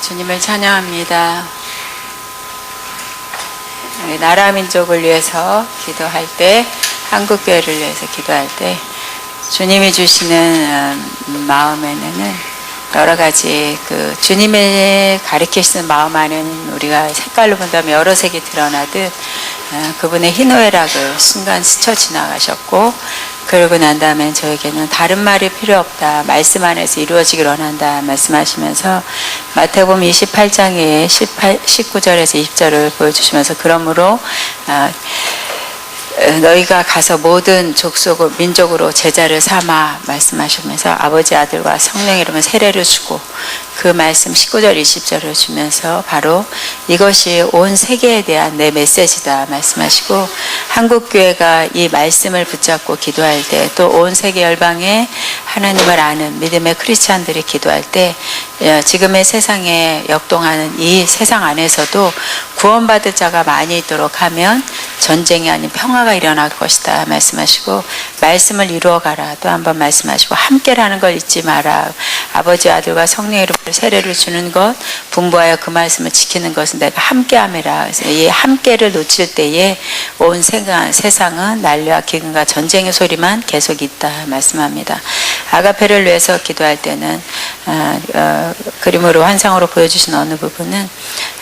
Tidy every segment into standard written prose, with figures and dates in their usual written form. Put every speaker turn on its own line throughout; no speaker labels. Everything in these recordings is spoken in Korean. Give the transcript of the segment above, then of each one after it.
주님을 찬양합니다. 우리 나라 민족을 위해서 기도할 때, 한국교회를 위해서 기도할 때 주님이 주시는 마음에는 여러 가지 주님의 가르치시는 마음 안에는 우리가 색깔로 본다면 여러 색이 드러나듯 그분의 희노애락을 순간 스쳐 지나가셨고, 그러고 난 다음에 저에게는 다른 말이 필요 없다, 말씀 안에서 이루어지기를 원한다 말씀하시면서 마태복음 28장의 19절에서 20절을 보여주시면서, 그러므로 너희가 가서 모든 족속을 민족으로 제자를 삼아 말씀하시면서 아버지, 아들과 성령 이름으로 세례를 주고, 그 말씀 19절 20절을 주면서 바로 이것이 온 세계에 대한 내 메시지다 말씀하시고, 한국교회가 이 말씀을 붙잡고 기도할 때, 또 온 세계 열방에 하나님을 아는 믿음의 크리스찬들이 기도할 때 지금의 세상에 역동하는 이 세상 안에서도 구원받을 자가 많이 있도록 하면 전쟁이 아닌 평화가 일어날 것이다 말씀하시고, 말씀을 이루어가라 또 한번 말씀하시고, 함께라는 걸 잊지 마라. 아버지, 아들과 성령의 이름으로 세례를 주는 것, 분부하여 그 말씀을 지키는 것은 내가 함께함이라. 그래서 이 함께를 놓칠 때에 온 세상은 난리와 기근과 전쟁의 소리만 계속 있다 말씀합니다. 아가페를 위해서 기도할 때는 그림으로 환상으로 보여주신 어느 부분은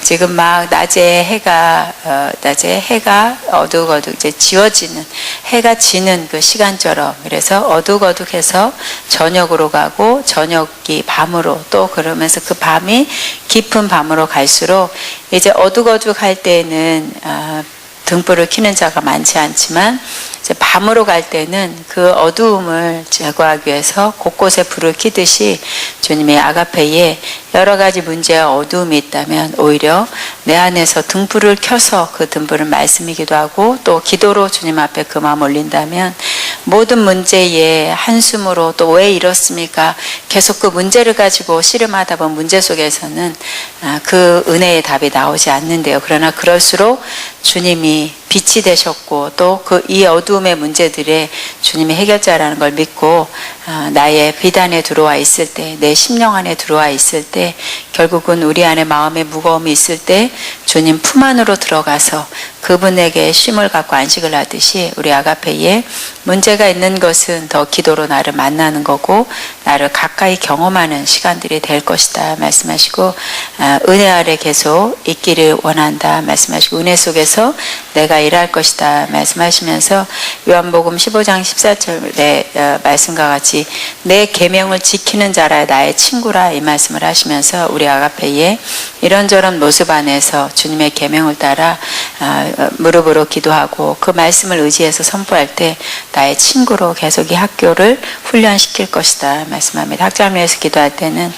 지금 막 낮에 해가 어둑어둑 이제 지워지는, 해가 지는 그 시간처럼, 그래서 어둑어둑해서 저녁으로 가고 저녁이 밤으로, 또 그러면서 그 밤이 깊은 밤으로 갈수록 이제 어둑어둑할 때는 등불을 켜는 자가 많지 않지만 이제 밤으로 갈 때는 그 어두움을 제거하기 위해서 곳곳에 불을 켜듯이 주님의 아가페에 여러 가지 문제와 어두움이 있다면 오히려 내 안에서 등불을 켜서 그 등불은 말씀이기도 하고, 또 기도로 주님 앞에 그 마음 올린다면 모든 문제에 한숨으로 또 왜 이렇습니까? 계속 그 문제를 가지고 씨름하다 보면 문제 속에서는 그 은혜의 답이 나오지 않는데요. 그러나 그럴수록 주님이 빛이 되셨고, 또 이 어두움의 문제들의 주님의 해결자라는 걸 믿고 나의 비단에 들어와 있을 때, 내 심령 안에 들어와 있을 때, 결국은 우리 안에 마음의 무거움이 있을 때 주님 품 안으로 들어가서 그분에게 쉼을 갖고 안식을 하듯이, 우리 아가페에 문제가 있는 것은 더 기도로 나를 만나는 거고 나를 가까이 경험하는 시간들이 될 것이다 말씀하시고, 은혜 아래 계속 있기를 원한다 말씀하시고, 은혜 속에서 내가 일할 것이다 말씀하시면서 요한복음 15장 14절의 말씀과 같이 내 계명을 지키는 자라 나의 친구라 이 말씀을 하시면서, 우리 아가페에 이런저런 모습 안에서 주님의 계명을 따라 무릎으로 기도하고 그 말씀을 의지해서 선포할 때 나의 친구로 계속 이 학교를 훈련시킬 것이다 말씀합니다. 학자를 위해서 기도할 때는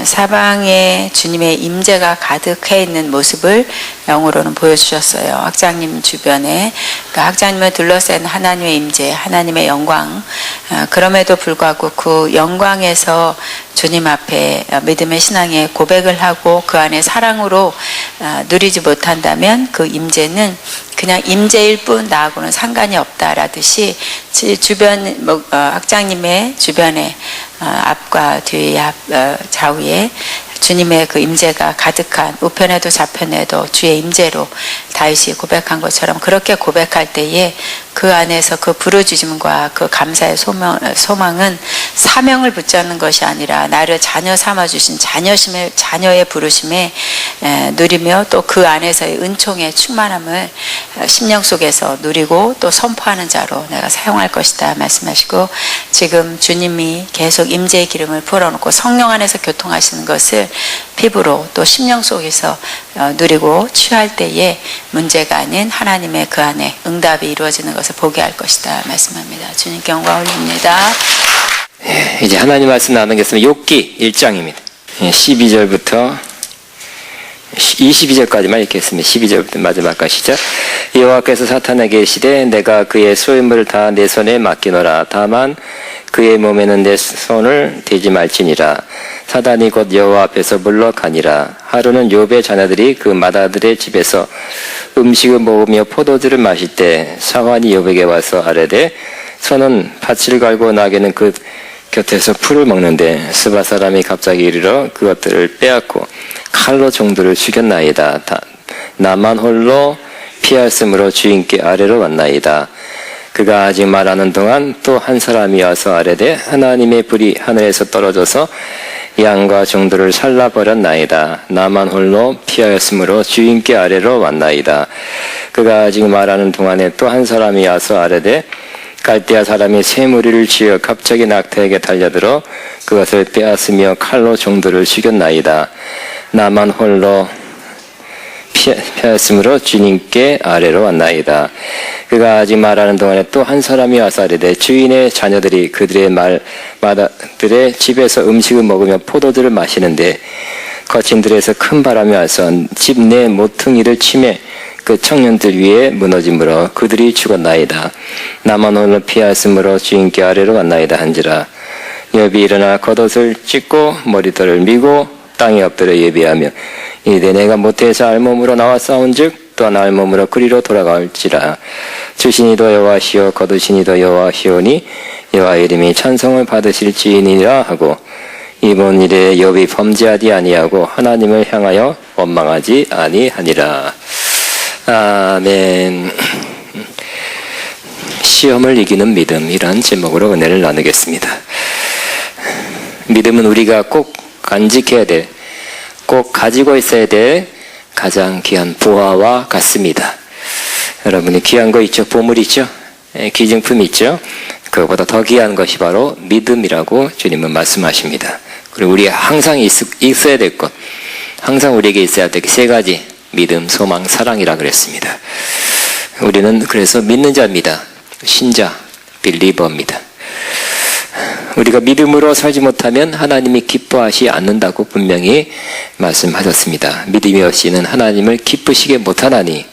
사방에 주님의 임재가 가득해 있는 모습을 영으로는 보여주셨어요. 학장님 주변에 학장님을 둘러싼 하나님의 임재, 하나님의 영광, 그럼에도 불구하고 그 영광에서 주님 앞에 믿음의 신앙의 고백을 하고 그 안에 사랑으로 누리지 못한다면 그 임재는 그냥 임재일 뿐 나하고는 상관이 없다라듯이 주변 학장님의 주변에 앞과 뒤, 좌우에 주님의 그 임재가 가득한, 우편에도 좌편에도 주의 임재로 다윗이 고백한 것처럼 그렇게 고백할 때에 그 안에서 그 부르짖음과 그 감사의 소망은 사명을 붙잡는 것이 아니라 나를 자녀 삼아주신 자녀의 부르심에 누리며, 또 그 안에서의 은총의 충만함을 심령 속에서 누리고 또 선포하는 자로 내가 사용할 것이다 말씀하시고, 지금 주님이 계속 임재의 기름을 불어넣고 성령 안에서 교통하시는 것을 피부로 또 심령 속에서 누리고 취할 때에 문제가 아닌 하나님의 그 안에 응답이 이루어지는 것을 보게 할 것이다 말씀합니다. 주님께 영광 올립니다.
이제 하나님 말씀 나누겠습니다. 욥기 1장입니다. 12절부터 22절까지만 읽겠습니다. 12절부터 마지막까지 시작. 여호와께서 사탄에게 이르시되 내가 그의 소유물을 다 내 손에 맡기노라. 다만 그의 몸에는 내 손을 대지 말지니라. 사단이 곧 여호와 앞에서 물러가니라. 하루는 욥의 자녀들이 그 맏아들의 집에서 음식을 먹으며 포도주를 마실 때 사환이 욥에게 와서 아뢰되 소는 밭을 갈고 나귀는 그 곁에서 풀을 먹는데 스바 사람이 갑자기 이르러 그것들을 빼앗고 칼로 종들을 죽였나이다. 나만 홀로 피하였으므로 주인께 아래로 왔나이다. 그가 아직 말하는 동안 또 한 사람이 와서 아뢰되 하나님의 불이 하늘에서 떨어져서 양과 종들을 살라버렸나이다. 나만 홀로 피하였으므로 주인께 아래로 왔나이다. 그가 아직 말하는 동안에 또 한 사람이 와서 아뢰되 갈대아 사람이 새 무리를 지어 갑자기 낙타에게 달려들어 그것을 빼앗으며 칼로 종들을 죽였나이다. 나만 홀로 피하였으므로 주님께 아래로 왔나이다. 그가 아직 말하는 동안에 또 한 사람이 와서 아뢰되 주인의 자녀들이 그들의 마다들의 집에서 음식을 먹으며 포도주를 마시는데 거친 들에서 큰 바람이 와서 집 내 모퉁이를 치매 그 청년들 위에 무너짐으로 그들이 죽었나이다. 나만 홀로 피하였으므로 주인께 아래로 왔나이다 한지라. 여비 일어나 겉옷을 찢고 머리털을 미고 땅에 엎드려 예비하며 이르되 내가 모태에서 알몸으로 나와 싸운즉 또한 알몸으로 그리로 돌아갈지라. 주신이도 여호와시오 거두신이도 여호와시오니 여호와 이름이 찬송을 받으실지니라 하고 이번 일에 욥이 범죄하지 아니하고 하나님을 향하여 원망하지 아니하니라. 아멘. 시험을 이기는 믿음이란 제목으로 은혜를 나누겠습니다. 믿음은 우리가 꼭 간직해야 될, 꼭 가지고 있어야 될 가장 귀한 보화와 같습니다. 여러분이 귀한 거 있죠? 보물 있죠? 기증품 있죠? 그것보다 더 귀한 것이 바로 믿음이라고 주님은 말씀하십니다. 그리고 우리가 항상 있어야 될 것, 항상 우리에게 있어야 될 세 가지, 믿음, 소망, 사랑이라 그랬습니다. 우리는 그래서 믿는 자입니다. 신자, 빌리버입니다. 우리가 믿음으로 살지 못하면 하나님이 기뻐하지 않는다고 분명히 말씀하셨습니다. 믿음이 없이는 하나님을 기쁘시게 못하나니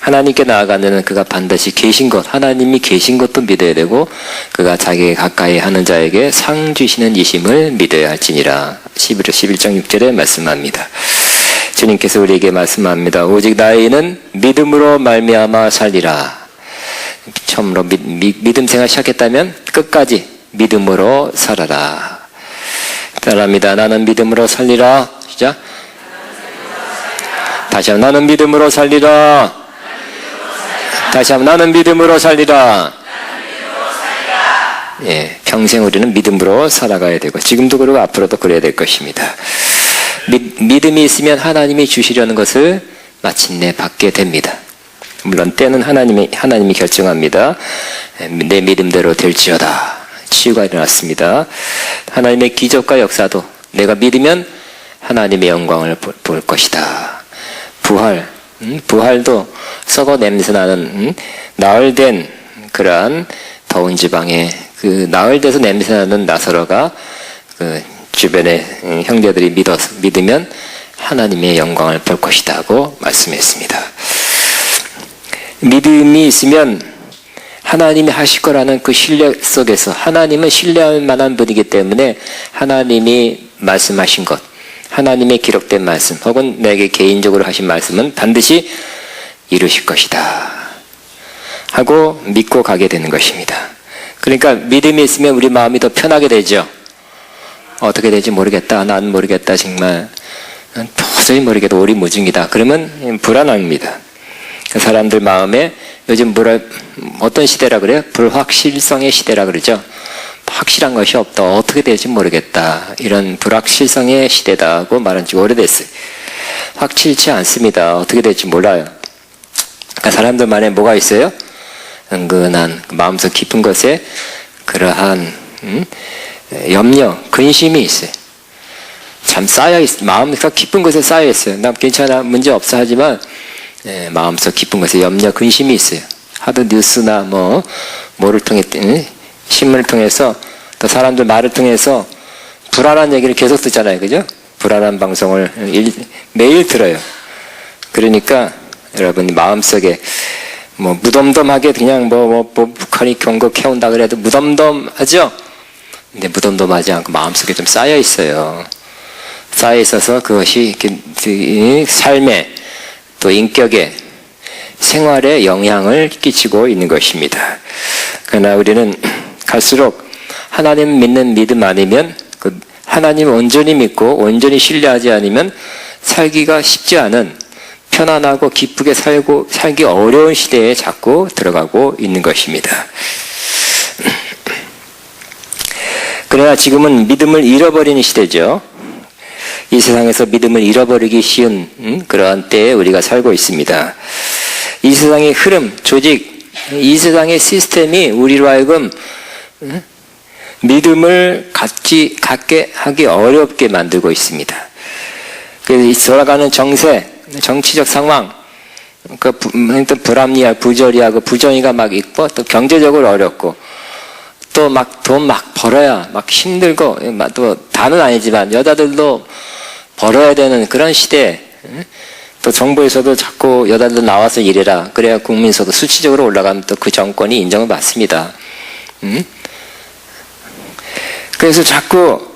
하나님께 나아가는 데는 그가 반드시 계신 것, 하나님이 계신 것도 믿어야 되고 그가 자기에게 가까이 하는 자에게 상 주시는 이심을 믿어야 할지니라. 11장 6절에 말씀합니다. 주님께서 우리에게 말씀합니다. 오직 나이는 믿음으로 말미암아 살리라. 처음으로 믿음 생활 시작했다면 끝까지 믿음으로 살아라. 따라합니다. 나는 믿음으로 살리라. 시작. 다시 한번 나는 믿음으로 살리라. 다시 한번 나는 믿음으로 살리라. 예, 평생 우리는 믿음으로 살아가야 되고 지금도 그러고 앞으로도 그래야 될 것입니다. 믿음이 있으면 하나님이 주시려는 것을 마침내 받게 됩니다. 물론 때는 하나님이 결정합니다. 내 믿음대로 될지어다. 치유가 일어났습니다. 하나님의 기적과 역사도 내가 믿으면 하나님의 영광을 볼 것이다. 부활도 썩어 냄새나는 나흘된 그러한 더운 지방에 그 나흘돼서 냄새나는 나사로가 그 주변의 형제들이 믿으면 하나님의 영광을 볼 것이다고 말씀했습니다. 믿음이 있으면 하나님이 하실 거라는 그 신뢰 속에서 하나님은 신뢰할 만한 분이기 때문에 하나님이 말씀하신 것, 하나님의 기록된 말씀 혹은 내게 개인적으로 하신 말씀은 반드시 이루실 것이다 하고 믿고 가게 되는 것입니다. 그러니까 믿음이 있으면 우리 마음이 더 편하게 되죠. 어떻게 될지 모르겠다. 난 모르겠다. 정말 도저히 모르겠다. 오리무중이다. 그러면 불안합니다. 사람들 마음에 요즘 어떤 시대라 그래요? 불확실성의 시대라 그러죠. 확실한 것이 없다. 어떻게 될지 모르겠다. 이런 불확실성의 시대다고 말한 지 오래됐어요. 확실치 않습니다. 어떻게 될지 몰라요. 그러니까 사람들 만에 뭐가 있어요? 은근한 마음속 깊은 것에 그러한 염려, 근심이 있어요. 참 쌓여있어요. 마음속 깊은 것에 쌓여있어요. 난 괜찮아, 문제 없어 하지만 마음속 깊은 것에 염려, 근심이 있어요. 하도 뉴스나 뭐를 통해 신문을 통해서 또 사람들 말을 통해서 불안한 얘기를 계속 듣잖아요. 그죠? 불안한 방송을 매일 들어요. 그러니까 여러분 마음속에 무덤덤하게 그냥 북한이 경고해온다 그래도 무덤덤하죠? 근데 무덤덤하지 않고 마음속에 좀 쌓여 있어요. 쌓여 있어서 그것이 삶에 또 인격에 생활에 영향을 끼치고 있는 것입니다. 그러나 우리는 갈수록 하나님 믿는 믿음 아니면 그 하나님 온전히 믿고 온전히 신뢰하지 않으면 살기가 쉽지 않은 편안하고 기쁘게 살기 어려운 시대에 자꾸 들어가고 있는 것입니다. 그러나 지금은 믿음을 잃어버리는 시대죠. 이 세상에서 믿음을 잃어버리기 쉬운 그러한 때에 우리가 살고 있습니다. 이 세상의 흐름, 조직, 이 세상의 시스템이 우리로 하여금 믿음을 갖게 하기 어렵게 만들고 있습니다. 그래서 돌아가는 정세, 정치적 상황, 그 불합리하, 부조리하고 부정의가 막 있고 또 경제적으로 어렵고 또 막 돈 막 벌어야 막 힘들고 또 다는 아니지만 여자들도 벌어야 되는 그런 시대. 또 정부에서도 자꾸 여자들 나와서 일해라. 그래야 국민소득 수치적으로 올라가면 또 그 정권이 인정을 받습니다. 그래서 자꾸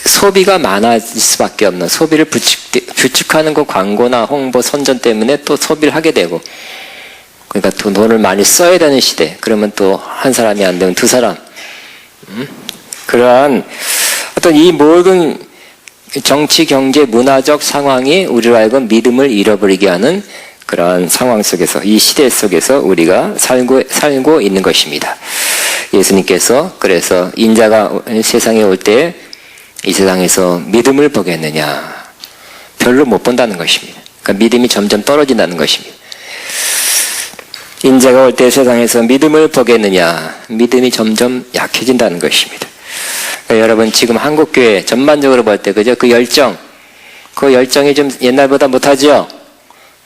소비가 많아질 수밖에 없는, 소비를 부축하는 그 광고나 홍보 선전 때문에 또 소비를 하게 되고, 그러니까 또 돈을 많이 써야 되는 시대. 그러면 또 한 사람이 안 되면 두 사람. 그러한 어떤 이 모든 정치, 경제, 문화적 상황이 우리로 하여금 믿음을 잃어버리게 하는 그러한 상황 속에서, 이 시대 속에서 우리가 살고 있는 것입니다. 예수님께서 그래서 인자가 세상에 올 때 이 세상에서 믿음을 보겠느냐? 별로 못 본다는 것입니다. 그러니까 믿음이 점점 떨어진다는 것입니다. 인자가 올 때 세상에서 믿음을 보겠느냐? 믿음이 점점 약해진다는 것입니다. 그러니까 여러분 지금 한국교회 전반적으로 볼 때 그죠? 그 열정이 좀 옛날보다 못하죠?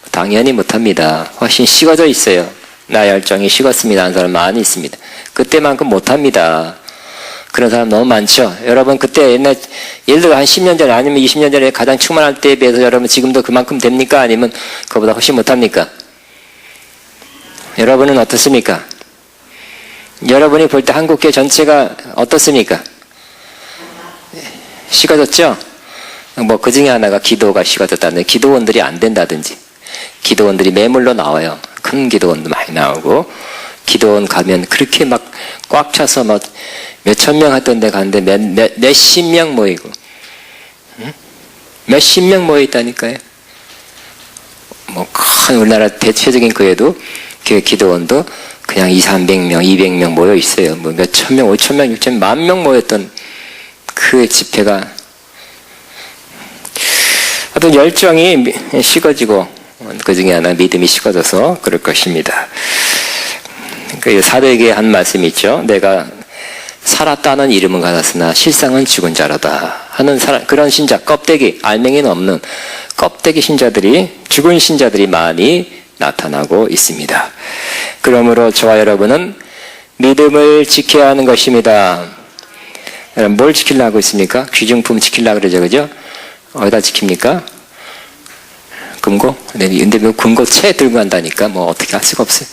당연히 못합니다. 훨씬 식어져 있어요. 나 열정이 식었습니다 하는 사람 많이 있습니다. 그때만큼 못합니다. 그런 사람 너무 많죠. 여러분 그때 예를 들어 한 10년 전에 아니면 20년 전에 가장 충만할 때에 비해서 여러분 지금도 그만큼 됩니까? 아니면 그보다 훨씬 못합니까? 여러분은 어떻습니까? 여러분이 볼 때 한국교회 전체가 어떻습니까? 식어졌죠? 뭐 그 중에 하나가 기도가 식어졌다는데, 기도원들이 안 된다든지, 기도원들이 매물로 나와요. 큰 기도원도 많이 나오고, 기도원 가면 그렇게 막 꽉 차서 막 몇천 명 했던 데 가는데 몇십 명 모이고, 몇십 명 모여있다니까요. 뭐 큰 우리나라 대표적인 교회도, 교회 기도원도 그냥 200~300명, 200명 모여 있어요. 뭐 몇천 명, 5천 명, 6천 명, 10,000명 모였던 그 집회가, 어떤 열정이 식어지고, 그 중에 하나 믿음이 식어져서 그럴 것입니다. 그 사도에게 한 말씀이 있죠. 내가 살았다는 이름은 가졌으나 실상은 죽은 자로다 하는 그런 신자, 껍데기, 알맹이는 없는 껍데기 신자들이, 죽은 신자들이 많이 나타나고 있습니다. 그러므로 저와 여러분은 믿음을 지켜야 하는 것입니다. 여러분 뭘 지키려고 있습니까? 귀중품 지키려고 그러죠, 그죠? 어디다 지킵니까? 금고? 근데 뭐 금고채 들고 간다니까 뭐 어떻게 할 수가 없어요.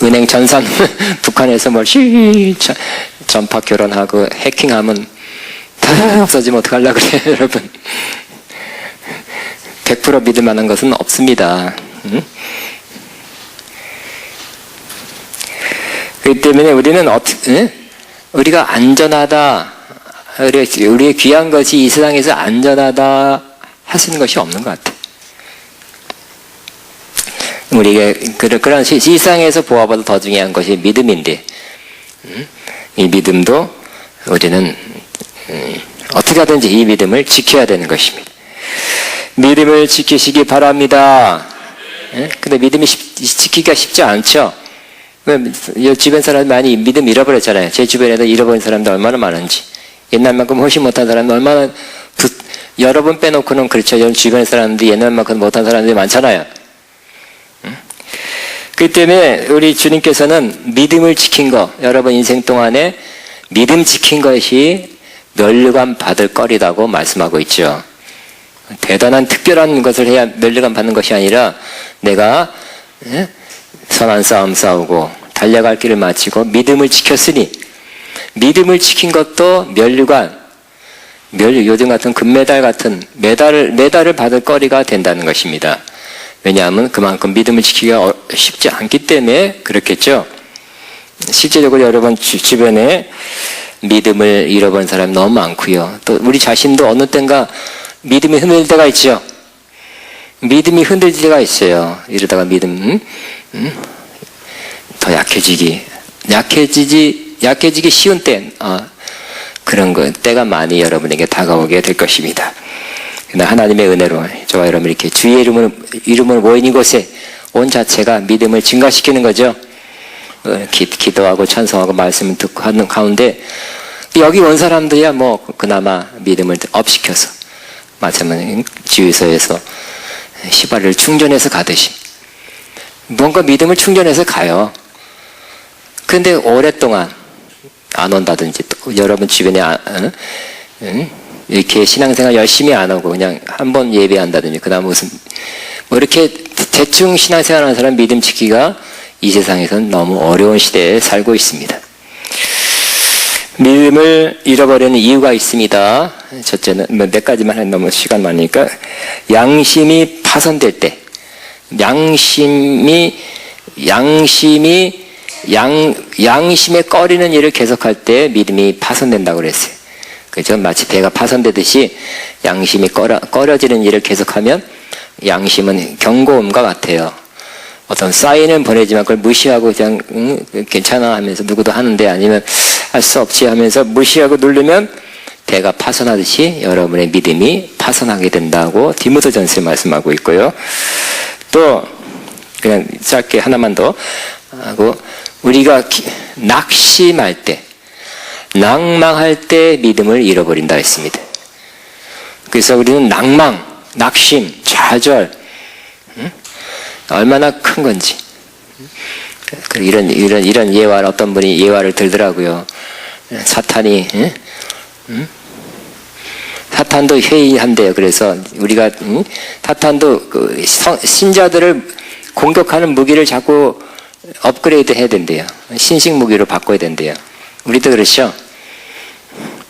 은행 전산 북한에서 뭘 전파 결혼하고 해킹하면 다 없어지면 어떡하려고 그래요, 여러분. 100% 믿을 만한 것은 없습니다. 그렇기 때문에 우리는 우리가 안전하다, 우리의 귀한 것이 이 세상에서 안전하다 할 수 있는 것이 없는 것 같아요. 우리에게 그런 세상에서 보아보다 더 중요한 것이 믿음인데, 이 믿음도 우리는 어떻게 하든지 이 믿음을 지켜야 되는 것입니다. 믿음을 지키시기 바랍니다. 근데 믿음이 지키기가 쉽지 않죠. 주변 사람이 많이 믿음 잃어버렸잖아요. 제 주변에도 잃어버린 사람들 얼마나 많은지. 옛날만큼 훨씬 못한 사람은 얼마나, 여러 번 빼놓고는 그렇죠. 주변 사람들이 옛날만큼 못한 사람들이 많잖아요. 그렇기 때문에 우리 주님께서는 믿음을 지킨 거, 여러분 인생 동안에 믿음 지킨 것이 면류관 받을 거리라고 말씀하고 있죠. 대단한 특별한 것을 해야 면류관 받는 것이 아니라, 내가 선한 싸움 싸우고 달려갈 길을 마치고 믿음을 지켰으니, 믿음을 지킨 것도 면류관, 요즘 같은 금메달 같은 메달을 받을 거리가 된다는 것입니다. 왜냐하면 그만큼 믿음을 지키기가 쉽지 않기 때문에 그렇겠죠. 실제적으로 여러분 주변에 믿음을 잃어버린 사람이 너무 많고요. 또 우리 자신도 어느 땐가 믿음이 흔들릴 때가 있죠. 믿음이 흔들릴 때가 있어요. 이러다가 믿음 더 약해지기 쉬운 때 그런 때가 많이 여러분에게 다가오게 될 것입니다. 그러나 하나님의 은혜로 저와 여러분 이렇게 주의 이름으로 모인 이곳에 온 자체가 믿음을 증가시키는 거죠. 기도하고 찬송하고 말씀을 듣고 하는 가운데 여기 온 사람들이야 뭐 그나마 믿음을 업시켜서 마찬가지로 지휘소에서 시발을 충전해서 가듯이 뭔가 믿음을 충전해서 가요. 근데 오랫동안 안 온다든지 또 여러분 주변에 이렇게 신앙생활 열심히 안 하고 그냥 한번 예배한다든지 그다음 무슨 뭐 이렇게 대충 신앙생활하는 사람 믿음 지키기가 이 세상에서는 너무 어려운 시대에 살고 있습니다. 믿음을 잃어버리는 이유가 있습니다. 첫째는 몇 가지만 하면 너무 시간 많으니까 양심이 파손될 때, 양심에 꺼리는 일을 계속할 때 믿음이 파손된다고 그랬어요. 그죠? 마치 배가 파손되듯이 양심이 꺼려지는 일을 계속하면 양심은 경고음과 같아요. 어떤 사인은 보내지만 그걸 무시하고 그냥 괜찮아 하면서 누구도 하는데 아니면 할 수 없지 하면서 무시하고 누르면 배가 파손하듯이 여러분의 믿음이 파손하게 된다고 디모데전서에 말씀하고 있고요. 또 그냥 짧게 하나만 더 하고 우리가 낙심할 때 낭망할 때 믿음을 잃어버린다 했습니다. 그래서 우리는 낙심, 좌절 얼마나 큰 건지 이런 예화를 어떤 분이 예화를 들더라고요. 사탄이 사탄도 회의한대요. 그래서 우리가 사탄도 신자들을 공격하는 무기를 자꾸 업그레이드 해야 된대요. 신식 무기로 바꿔야 된대요. 우리도 그렇죠.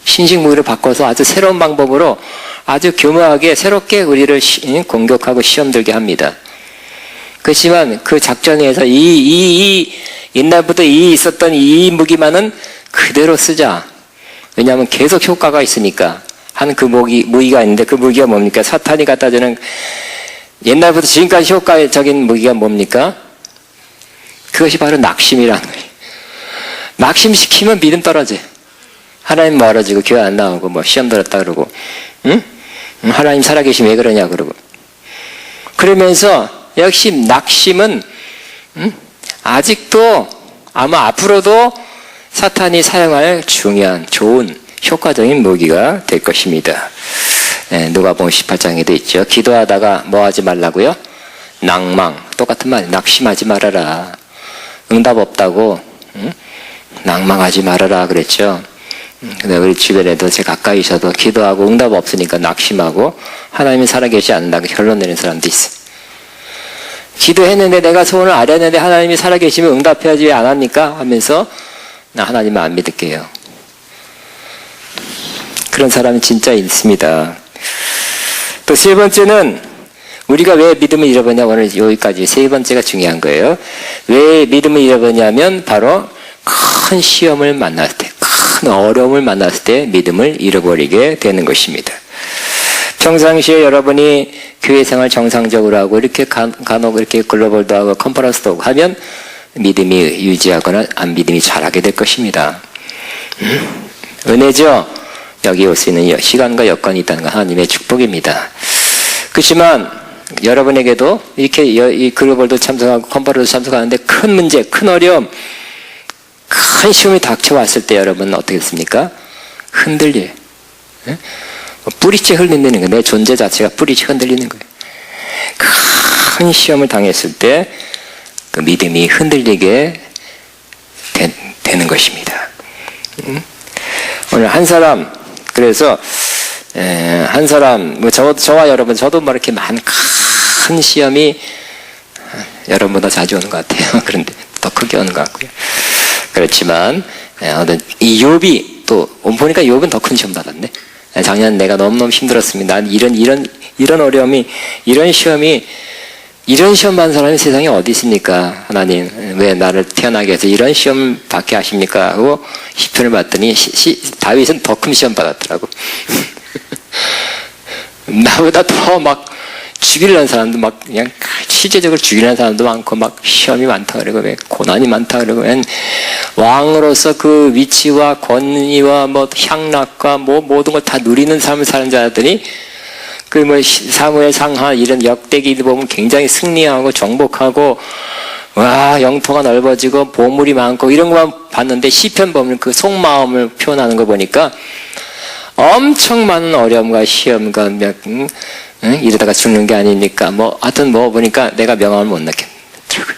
신식 무기를 바꿔서 아주 새로운 방법으로 아주 교묘하게 새롭게 우리를 공격하고 시험 들게 합니다. 그렇지만 그 작전에서 옛날부터 있었던 이 무기만은 그대로 쓰자. 왜냐하면 계속 효과가 있으니까 하는 그 무기가 있는데 그 무기가 뭡니까? 사탄이 갖다 주는 옛날부터 지금까지 효과적인 무기가 뭡니까? 그것이 바로 낙심이라는 거예요. 낙심시키면 믿음 떨어져. 하나님 멀어지고 교회 안 나오고 뭐 시험 들었다 그러고 하나님 살아계시면 왜 그러냐 그러고 그러면서 역시 낙심은 아직도 아마 앞으로도 사탄이 사용할 중요한 좋은 효과적인 무기가 될 것입니다. 누가복음 18장에도 있죠. 기도하다가 뭐 하지 말라고요? 낭망. 똑같은 말. 낙심하지 말아라. 응답 없다고 낭망하지 말아라 그랬죠. 근데 우리 주변에도 제 가까이 있어도 기도하고 응답 없으니까 낙심하고 하나님이 살아계시지 않는다고 결론 내는 사람도 있어요. 기도했는데 내가 소원을 아뢰는데 하나님이 살아계시면 응답해야지 왜 안 합니까? 하면서 나 하나님을 안 믿을게요. 그런 사람이 진짜 있습니다. 또 세 번째는 우리가 왜 믿음을 잃어버리냐 오늘 여기까지 세 번째가 중요한 거예요. 왜 믿음을 잃어버리냐면 바로 큰 시험을 만났을 때, 큰 어려움을 만났을 때 믿음을 잃어버리게 되는 것입니다. 평상시에 여러분이 교회 생활 정상적으로 하고 이렇게 간혹 이렇게 글로벌도 하고 컨퍼런스도 하고 하면 믿음이 유지하거나 안 믿음이 잘하게 될 것입니다. 은혜죠. 여기 올 수 있는 시간과 여건이 있다는 건 하나님의 축복입니다. 그렇지만 여러분에게도 이렇게 이 글로벌도 참석하고 컨퍼런스 참석하는데 큰 문제, 큰 어려움, 큰 시험이 닥쳐왔을 때 여러분은 어떻게 했습니까? 흔들려요. 뿌리째 흔들리는 거예요. 내 존재 자체가 뿌리째 흔들리는 거예요. 큰 시험을 당했을 때 그 믿음이 흔들리게 되는 것입니다. 오늘 한 사람, 그래서 한 사람, 뭐 저와 여러분, 저도 뭐 이렇게 큰 시험이 여러분보다 자주 오는 것 같아요. 그런데 더 크게 오는 것 같고요. 그렇지만 이 욥이 또 보니까 욥은 더 큰 시험 받았네. 작년 내가 너무너무 힘들었습니다. 난 이런 어려움이, 이런 시험이 이런 시험 받는 사람이 세상에 어디 있습니까? 하나님, 왜 나를 태어나게 해서 이런 시험 받게 하십니까? 하고 시편을 봤더니 다윗은 더 큰 시험 받았더라고. 나보다 더 막 죽이려는 사람도 막 그냥 실제적으로 죽이려는 사람도 많고 막 시험이 많다 그러고 왜 고난이 많다 그러고 왕으로서 그 위치와 권위와 뭐 향락과 뭐 모든 걸 다 누리는 삶을 사는 자들이 그 뭐 사무엘 상하 이런 역대기들 보면 굉장히 승리하고 정복하고 와 영토가 넓어지고 보물이 많고 이런 것만 봤는데 시편 보면 그 속마음을 표현하는 거 보니까 엄청 많은 어려움과 시험과 이러다가 죽는 게 아닙니까? 뭐 하여튼 뭐 보니까 내가 명함을 못 낳겠더라고요.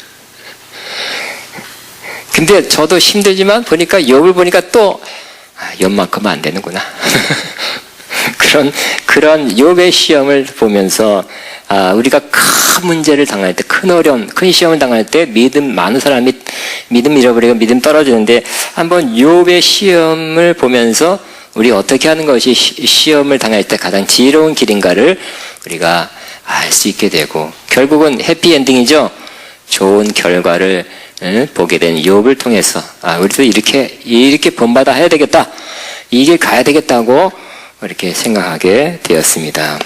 근데 저도 힘들지만 보니까 욥을 보니까 또 욥만큼은 안 되는구나. 그런 욥의 시험을 보면서 우리가 큰 문제를 당할 때, 큰 어려움, 큰 시험을 당할 때 많은 사람이 믿음 잃어버리고 믿음 떨어지는데 한번 욥의 시험을 보면서 우리 어떻게 하는 것이 시험을 당할 때 가장 지혜로운 길인가를 우리가 알 수 있게 되고 결국은 해피엔딩이죠. 좋은 결과를 보게 된 욥을 통해서 우리도 이렇게 본받아 해야 되겠다. 이 길 가야 되겠다고 이렇게 생각하게 되었습니다.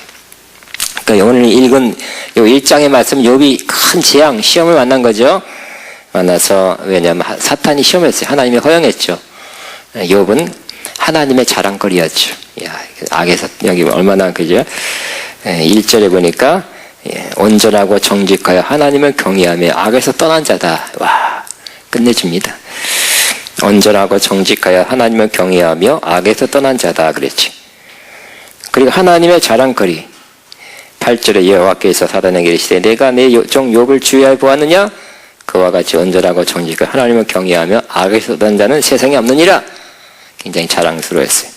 그러니까 오늘 읽은 이 1장의 말씀 욥이 큰 재앙, 시험을 만난 거죠. 만나서 왜냐하면 사탄이 시험했어요. 하나님이 허용했죠. 욥은 하나님의 자랑거리였죠. 악에서 여기 얼마나 그죠? 1절에 보니까 온전하고 정직하여 하나님을 경외하며 악에서 떠난 자다. 와, 끝내줍니다. 온전하고 정직하여 하나님을 경외하며 악에서 떠난 자다 그랬지. 그리고 하나님의 자랑거리 8절에 여호와께서 사단에게 이르시되 내가 내 종 욥을 주의하여 보았느냐? 그와 같이 온전하고 정직하여 하나님을 경외하며 악에서 떠난 자는 세상에 없느니라. 굉장히 자랑스러웠어요.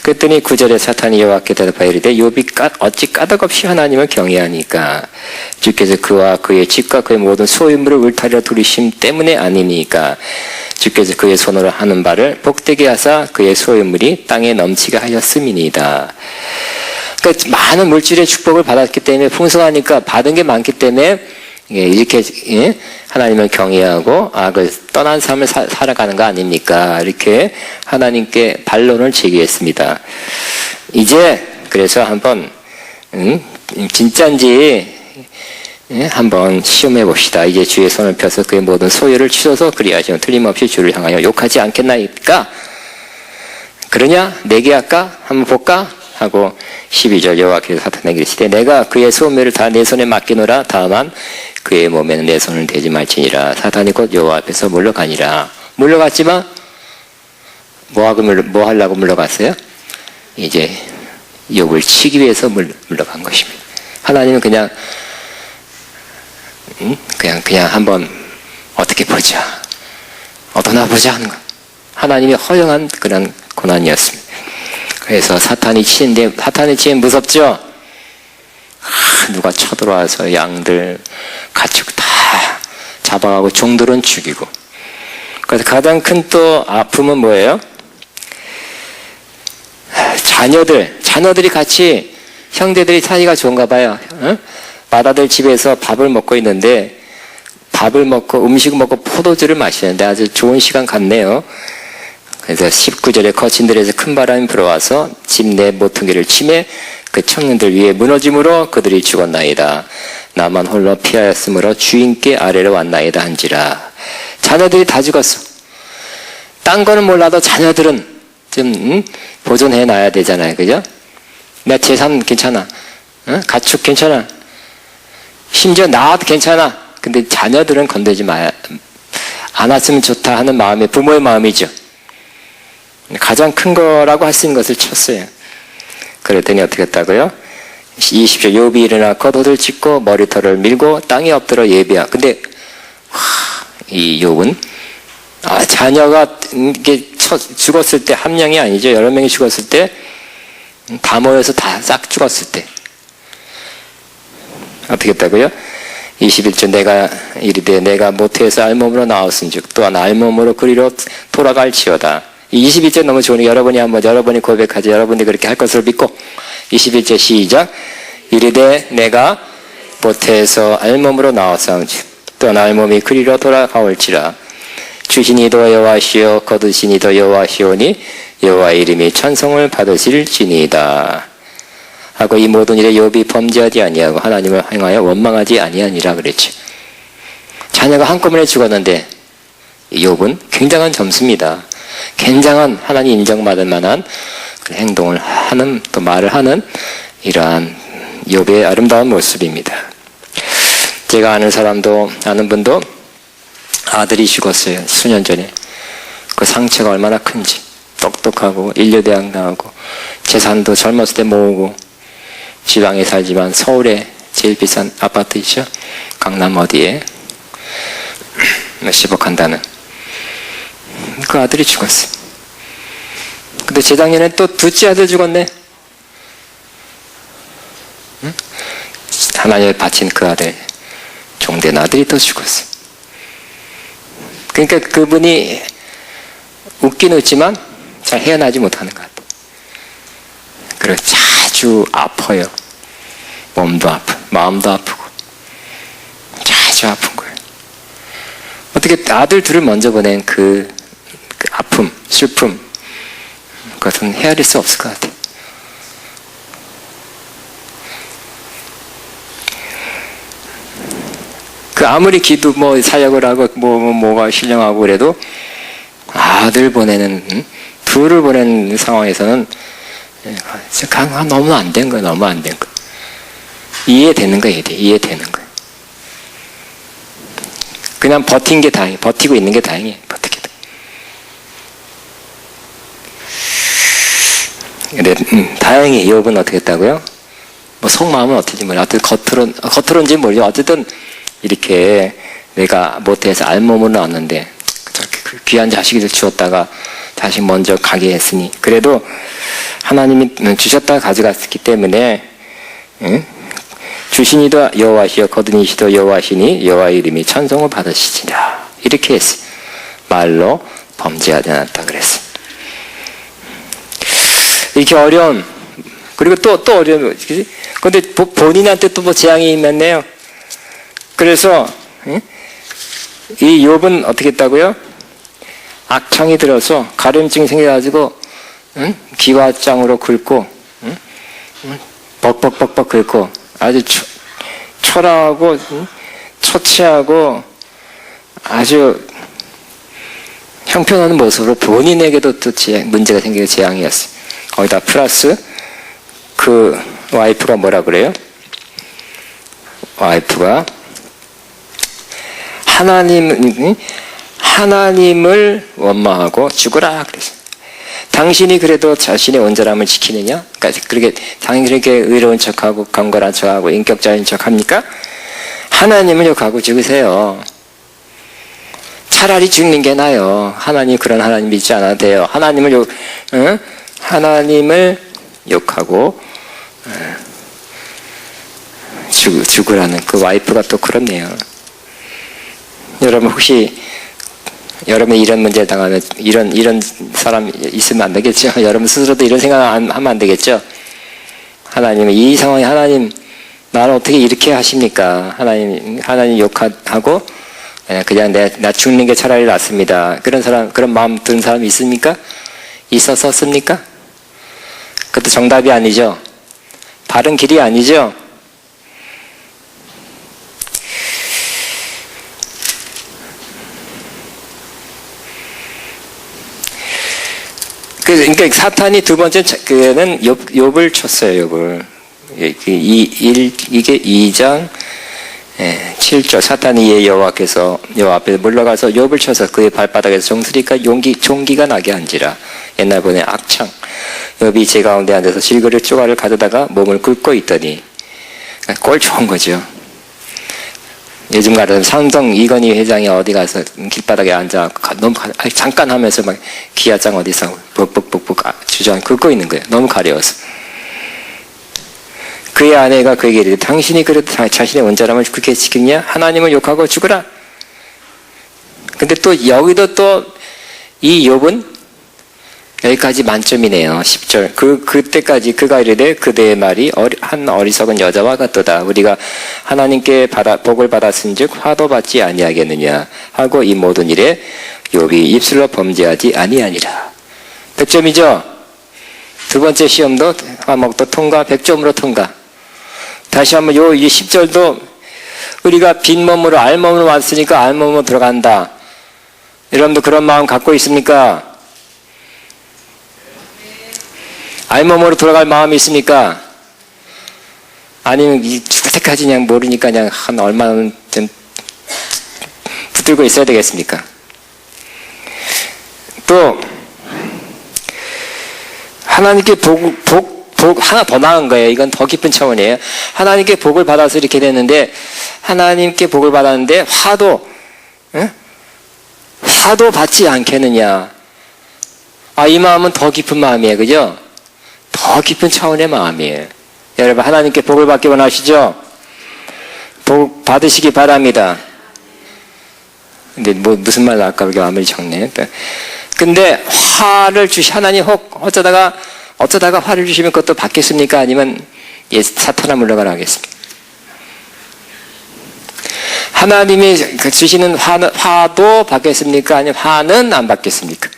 그랬더니 9절에 사탄이 여호와께 대답하여 이르되 욥이 어찌 까닭없이 하나님을 경외하니까 주께서 그와 그의 집과 그의 모든 소유물을 울타리로 두리심 때문에 아니니까 주께서 그의 손으로 하는 바를 복되게 하사 그의 소유물이 땅에 넘치게 하였음이니이다. 그러니까 많은 물질의 축복을 받았기 때문에 풍성하니까 받은 게 많기 때문에 이렇게 하나님을 경외하고 악을 떠난 삶을 살아가는 거 아닙니까? 이렇게 하나님께 반론을 제기했습니다. 이제 그래서 한번 진짜인지 한번 시험해 봅시다. 이제 주의 손을 펴서 그의 모든 소유를 치워서 그리하시면 틀림없이 주를 향하여 욕하지 않겠나이까? 그러냐? 내게 할까? 한번 볼까? 하고 12절 여호와께서 사탄에게 이르시되 내가 그의 소멸을 다 내 손에 맡기노라. 다만 그의 몸에는 내 손을 대지 말지니라. 사탄이 곧 여호와 앞에서 물러가니라. 물러갔지만 뭐 하려고 물러갔어요? 이제 욥을 치기 위해서 물러간 것입니다. 하나님은 그냥 한번 어떻게 보자, 어떠나 보자 하는 거. 하나님이 허용한 그런 고난이었습니다. 그래서 사탄이 치는데 사탄이 치면 무섭죠? 누가 쳐들어와서 양들 가축 다 잡아가고 종들은 죽이고. 그래서 가장 큰 또 아픔은 뭐예요? 자녀들이 같이 형제들이 사이가 좋은가 봐요. 맏아들 집에서 밥을 먹고 있는데 음식을 먹고 포도주를 마시는데 아주 좋은 시간 같네요. 그래서 19절에 거친들에서 큰 바람이 불어와서 집 내 모퉁이를 치매 그 청년들 위에 무너짐으로 그들이 죽었나이다. 나만 홀로 피하였으므로 주인께 아래로 왔나이다 한지라. 자녀들이 다 죽었어. 딴 거는 몰라도 자녀들은 좀 보존해 놔야 되잖아요. 그죠? 내 재산 괜찮아. 가축 괜찮아. 심지어 나도 괜찮아. 근데 자녀들은 건들지 않았으면 좋다 하는 마음이 부모의 마음이죠. 가장 큰 거라고 할 수 있는 것을 쳤어요. 그랬더니 어떻게 했다고요? 20절 욥이 일어나 겉옷을 찢고 머리털을 밀고 땅에 엎드려 예배하. 근데 이 욥은 자녀가 이게 죽었을 때 한 명이 아니죠. 여러 명이 죽었을 때 다 모여서 다 싹 죽었을 때 어떻게 했다고요? 21절 내가 이르되 내가 모태에서 알몸으로 나왔은즉 또한 알몸으로 그리로 돌아갈지어다. 21절 너무 좋으니까 여러분이 고백하지. 여러분이 그렇게 할 것을 믿고 21절 시작. 이르되 내가 모태에서 알몸으로 나왔사온즉 또한 알몸이 그리로 돌아가올지라. 주시니도 여호와시요 거두시니도 여호와시오니 여호와의 이름이 찬송을 받으실지니이다. 하고 이 모든 일에 욥이 범죄하지 아니하고 하나님을 행하여 원망하지 아니하니라 그랬지. 자녀가 한꺼번에 죽었는데 욥은 굉장한 점수입니다. 굉장한 하나님 인정받을 만한 그 행동을 하는, 또 말을 하는 이러한 욥의 아름다운 모습입니다. 제가 아는 분도 아들이 죽었어요. 수년 전에. 그 상처가 얼마나 큰지. 똑똑하고 인류대학 나오고 재산도 젊었을 때 모으고 지방에 살지만 서울에 제일 비싼 아파트 있죠. 강남 어디에 몇십억 한다는. 그 아들이 죽었어요. 근데 재작년에 또 둘째 아들 죽었네. 응? 하나님을 바친 그 아들, 종된 아들이 또 죽었어요. 그러니까 그분이 웃긴 웃지만 잘 헤어나지 못하는 것 같아요. 그리고 자주 아파요. 몸도 아프고 마음도 아프고 자주 아픈 거예요. 어떻게 아들 둘을 먼저 보낸 그 아픔, 슬픔, 그것은 헤아릴 수 없을 것 같아요. 그 아무리 기도 사역을 하고 뭐가 신령하고 그래도 아들 보내는 둘을 보내는 상황에서는 너무 안 된 거야. 너무 안 된 거. 이해되는 거야. 이해되는 거야. 그냥 버틴 게 다행이야. 버티고 있는 게 다행이야. 버티게 돼. 근데 다행히 욥은 어떻게 했다고요? 속마음은 어떻게 몰라. 겉으로인지 모르죠. 어쨌든 이렇게 내가 모태에서 알몸으로 나왔는데 저렇게 귀한 자식을 주었다가 자식 먼저 가게 했으니 그래도 하나님이 주셨다가 가져갔기 때문에 주시니도 여호와시여 거두니시도 여호와시니 여호와의 이름이 찬송을 받으시리라. 이렇게 했어요. 말로 범죄하지 않았다 그랬어요. 이렇게 어려운, 그리고 또 어려운, 그런데 본인한테 또 재앙이 있었네요. 그래서 이 욥은 어떻게 했다고요? 악창이 들어서 가려움증이 생겨가지고 기와장으로 긁고 벅벅벅벅 긁고 아주 초라하고 처치하고 아주 형편없는 모습으로 본인에게도 또 문제가 생기고 재앙이었어요. 거기다 플러스 그 와이프가 뭐라 그래요? 와이프가 하나님을 원망하고 죽으라 그랬어요. 당신이 그래도 자신의 온전함을 지키느냐? 그러니까 당연히 그렇게 의로운 척하고 강건한 척하고 인격자인 척합니까? 하나님을 욕하고 죽으세요. 차라리 죽는 게 나아요. 하나님 그런 하나님 믿지 않아도 돼요. 하나님을 욕하고 죽으라는 그 와이프가 또 그렇네요. 여러분 혹시 여러분이 이런 문제를 당하면 이런 사람 있으면 안 되겠죠? 여러분 스스로도 이런 생각 하면 안 되겠죠? 하나님은 이 상황에 하나님 나를 어떻게 이렇게 하십니까? 하나님 욕하고 그냥 나 죽는 게 차라리 낫습니다. 그런 마음 드는 사람이 있습니까? 있었습니까? 그것도 정답이 아니죠. 바른 길이 아니죠. 그러니까 사탄이 두 번째 그는 욥을 쳤어요. 욥을. 이게 2장 7절 사탄이 여호와 앞에 물러가서 욥을 쳐서 그의 발바닥에서 정수리가 종기가 나게 한지라. 옛날 보내 악창. 욥이 제 가운데 앉아서 질그릇 쪼가를 가져다가 몸을 긁고 있더니 꼴 좋은 거죠. 요즘 같은 삼성 이건희 회장이 어디 가서 길바닥에 앉아 너무 잠깐 하면서 막 기아장 어디서 뻑뻑뻑뻑 주저앉고 긁고 있는 거예요. 너무 가려워서. 그의 아내가 그에게 이르되 당신이 그래도 자신의 온전함을 그렇게 지키냐? 하나님을 욕하고 죽으라. 근데 또 여기도 또 이 욥은 여기까지 만점이네요. 10절. 그때까지 그가 이르되 그대의 말이 한 어리석은 여자와 같도다. 우리가 하나님께 복을 받았은즉 화도 받지 아니하겠느냐 하고 이 모든 일에 욥이 입술로 범죄하지 아니하니라. 100점이죠. 두 번째 시험도 과목도 통과, 100점으로 통과. 다시 한번 요 10절도 우리가 빈몸으로 알몸으로 왔으니까 알몸으로 들어간다. 여러분도 그런 마음 갖고 있습니까? 알몸으로 들어갈 마음이 있습니까? 아니면 그때까지 그냥 모르니까 그냥 한 얼마는 좀 붙들고 있어야 되겠습니까? 또 하나님께 복 하나 더 나은 거예요. 이건 더 깊은 차원이에요. 하나님께 복을 받아서 이렇게 됐는데 하나님께 복을 받았는데 화도 받지 않겠느냐. 이 마음은 더 깊은 마음이에요. 그죠? 더 깊은 차원의 마음이에요. 여러분 하나님께 복을 받기 원하시죠? 복 받으시기 바랍니다. 근데 무슨 말 나올까 그렇게 마음이 적네. 근데 화를 하나님 어쩌다가 화를 주시면 그것도 받겠습니까? 아니면 사탄아 물러가라 하겠습니까? 하나님이 주시는 화도 받겠습니까? 아니면 화는 안 받겠습니까?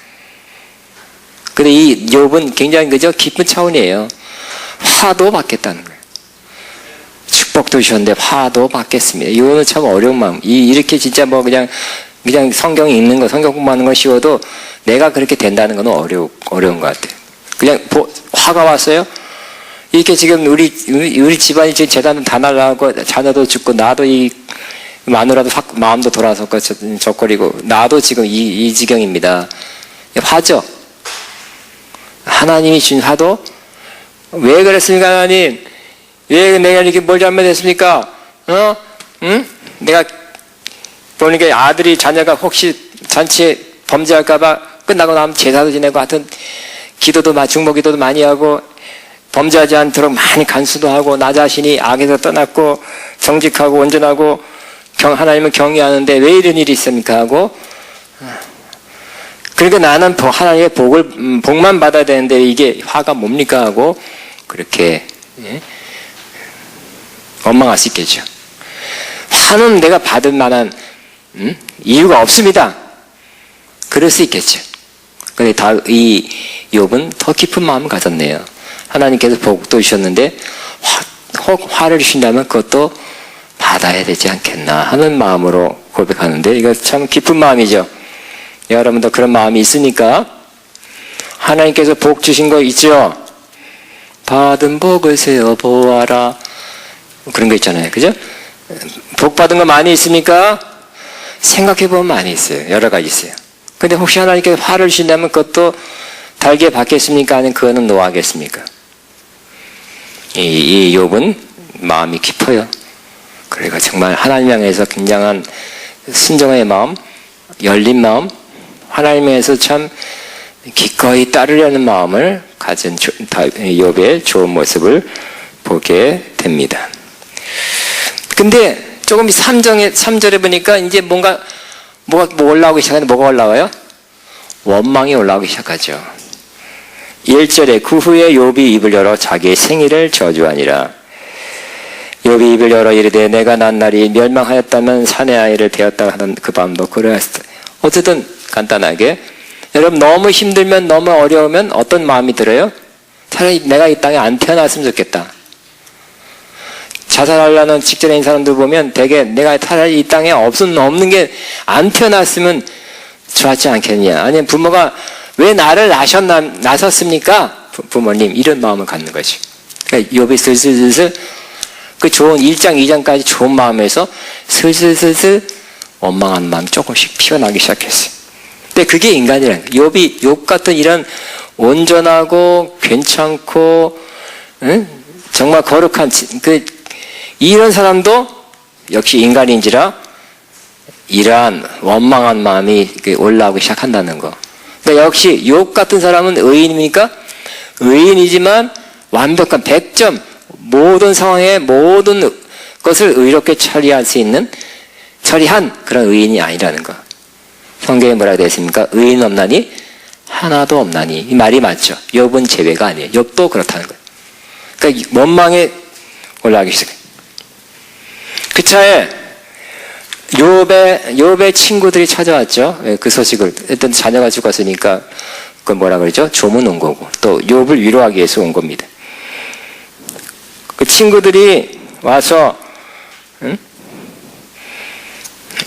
근데 이 욥은 굉장히 그저 깊은 차원이에요. 화도 받겠다는 거예요. 축복도 주셨는데 화도 받겠습니다. 이거는 참 어려운 마음. 이렇게 진짜 그냥 성경 읽는 거, 성경 공부하는 건 쉬워도 내가 그렇게 된다는 건 어려운 것 같아요. 그냥 화가 왔어요. 이렇게 지금 우리 집안이 지금 재단은 다 날라가고 자녀도 죽고 나도 마누라도 마음도 돌아섰고 적거리고 나도 지금 이 지경입니다. 화죠. 하나님이 준 화도 왜 그랬습니까? 하나님 왜 내가 이렇게 뭘 잘못했습니까? 응? 내가 보니까 아들이 자녀가 혹시 잔치에 범죄할까봐 끝나고 나면 제사도 지내고 하여튼 중보기도도 많이 하고 범죄하지 않도록 많이 간수도 하고 나 자신이 악에서 떠났고 정직하고 온전하고 하나님을 경외하는데 왜 이런 일이 있습니까? 하고 그러니까 나는 하나님의 복만 받아야 되는데 이게 화가 뭡니까? 하고 그렇게 원망할 수 있겠죠. 화는 내가 받을 만한 이유가 없습니다. 그럴 수 있겠죠. 그런데 이 욥은 더 깊은 마음을 가졌네요. 하나님께서 복도 주셨는데 화를 주신다면 그것도 받아야 되지 않겠나 하는 마음으로 고백하는데 이거 참 깊은 마음이죠. 여러분도 그런 마음이 있으니까 하나님께서 복 주신 거 있죠? 받은 복을 세어 보아라. 그런 거 있잖아요. 그죠? 복 받은 거 많이 있습니까? 생각해보면 많이 있어요. 여러 가지 있어요. 근데 혹시 하나님께서 화를 주신다면 그것도 달게 받겠습니까? 아니면 그거는 노하겠습니까? 이 욥은 마음이 깊어요. 그러니까 정말 하나님 향해서 굉장한 순종의 마음, 열린 마음, 하나님 향해서 참 기꺼이 따르려는 마음을 가진 욥의 좋은 모습을 보게 됩니다. 근데 조금 3절에 보니까 이제 뭐가 올라오기 시작하는데 뭐가 올라와요? 원망이 올라오기 시작하죠. 1절에 그 후에 욥이 입을 열어 자기의 생일을 저주하니라. 욥이 입을 열어 이르되 내가 난 날이 멸망하였다면 사내 아이를 베었다 하던 그 밤도 그러했다. 어쨌든 간단하게 여러분 너무 힘들면 너무 어려우면 어떤 마음이 들어요? 차라리 내가 이 땅에 안 태어났으면 좋겠다. 자살하려는 직전에 있는 사람들 보면 되게 내가 차라리 이 땅에 없는 게 안 태어났으면 좋았지 않겠냐. 아니면 부모가 왜 나를 낳으셨습니까? 부모님 이런 마음을 갖는 거지. 그러니까 욥이 슬슬슬슬 그 좋은 1장 2장까지 좋은 마음에서 슬슬슬슬 원망한 마음이 조금씩 피어나기 시작했어요. 근데 그게 인간이라는 거예요. 욥 같은 이런 온전하고 괜찮고 정말 거룩한 이런 사람도 역시 인간인지라 이러한 원망한 마음이 올라오기 시작한다는 거. 그러니까 역시 욥 같은 사람은 의인입니까? 의인이지만 완벽한 100점 모든 상황에 모든 것을 의롭게 처리한 그런 의인이 아니라는 거. 성경에 뭐라고 되어 있습니까? 의인 없나니 하나도 없나니. 이 말이 맞죠. 욥은 제외가 아니에요. 욥도 그렇다는 거예요. 그러니까 원망에 올라가기 시작해요. 그 차에 욥의 친구들이 찾아왔죠. 그 소식을. 일단 자녀가 죽었으니까 그 뭐라 그러죠? 조문 온 거고 또 욥을 위로하기 위해서 온 겁니다. 그 친구들이 와서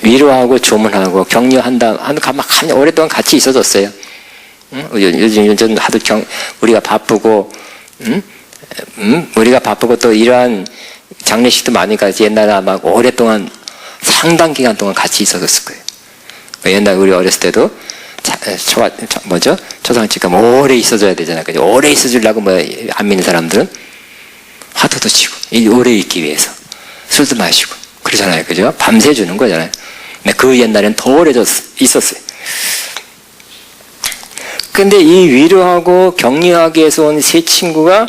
위로하고 조문하고 격려한다. 오랫동안 같이 있어줬어요. 요즘 하도 우리가 바쁘고 우리가 바쁘고 또 이러한 장례식도 많으니까 옛날에 아마 오랫동안 상당 기간 동안 같이 있어줬을 거예요. 옛날 우리 어렸을 때도 초상집가 오래 있어줘야 되잖아요. 그죠? 오래 있어주려고 안 믿는 사람들은 화투도 치고 오래 있기 위해서 술도 마시고 그러잖아요. 그죠? 밤새 주는 거잖아요. 근데 그 옛날엔 더 오래 있었어요. 근데 이 위로하고 격려하기 위해서 온 세 친구가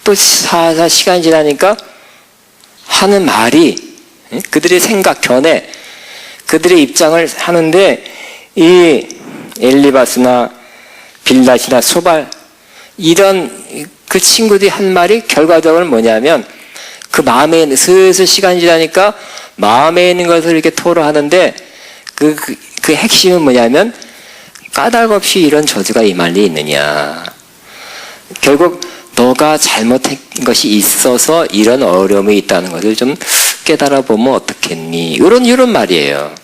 또 사사 시간이 지나니까 하는 말이 그들의 생각, 견해, 그들의 입장을 하는데 이 엘리바스나 빌닷이나 소발 이런 그 친구들이 한 말이 결과적으로 뭐냐면 그 마음에 슬슬 시간이 지나니까 마음에 있는 것을 이렇게 토로하는데 그 핵심은 뭐냐면 까닭없이 이런 저주가 임할 리 있느냐. 결국 너가 잘못한 것이 있어서 이런 어려움이 있다는 것을 좀 깨달아 보면 어떻겠니? 이런 말이에요.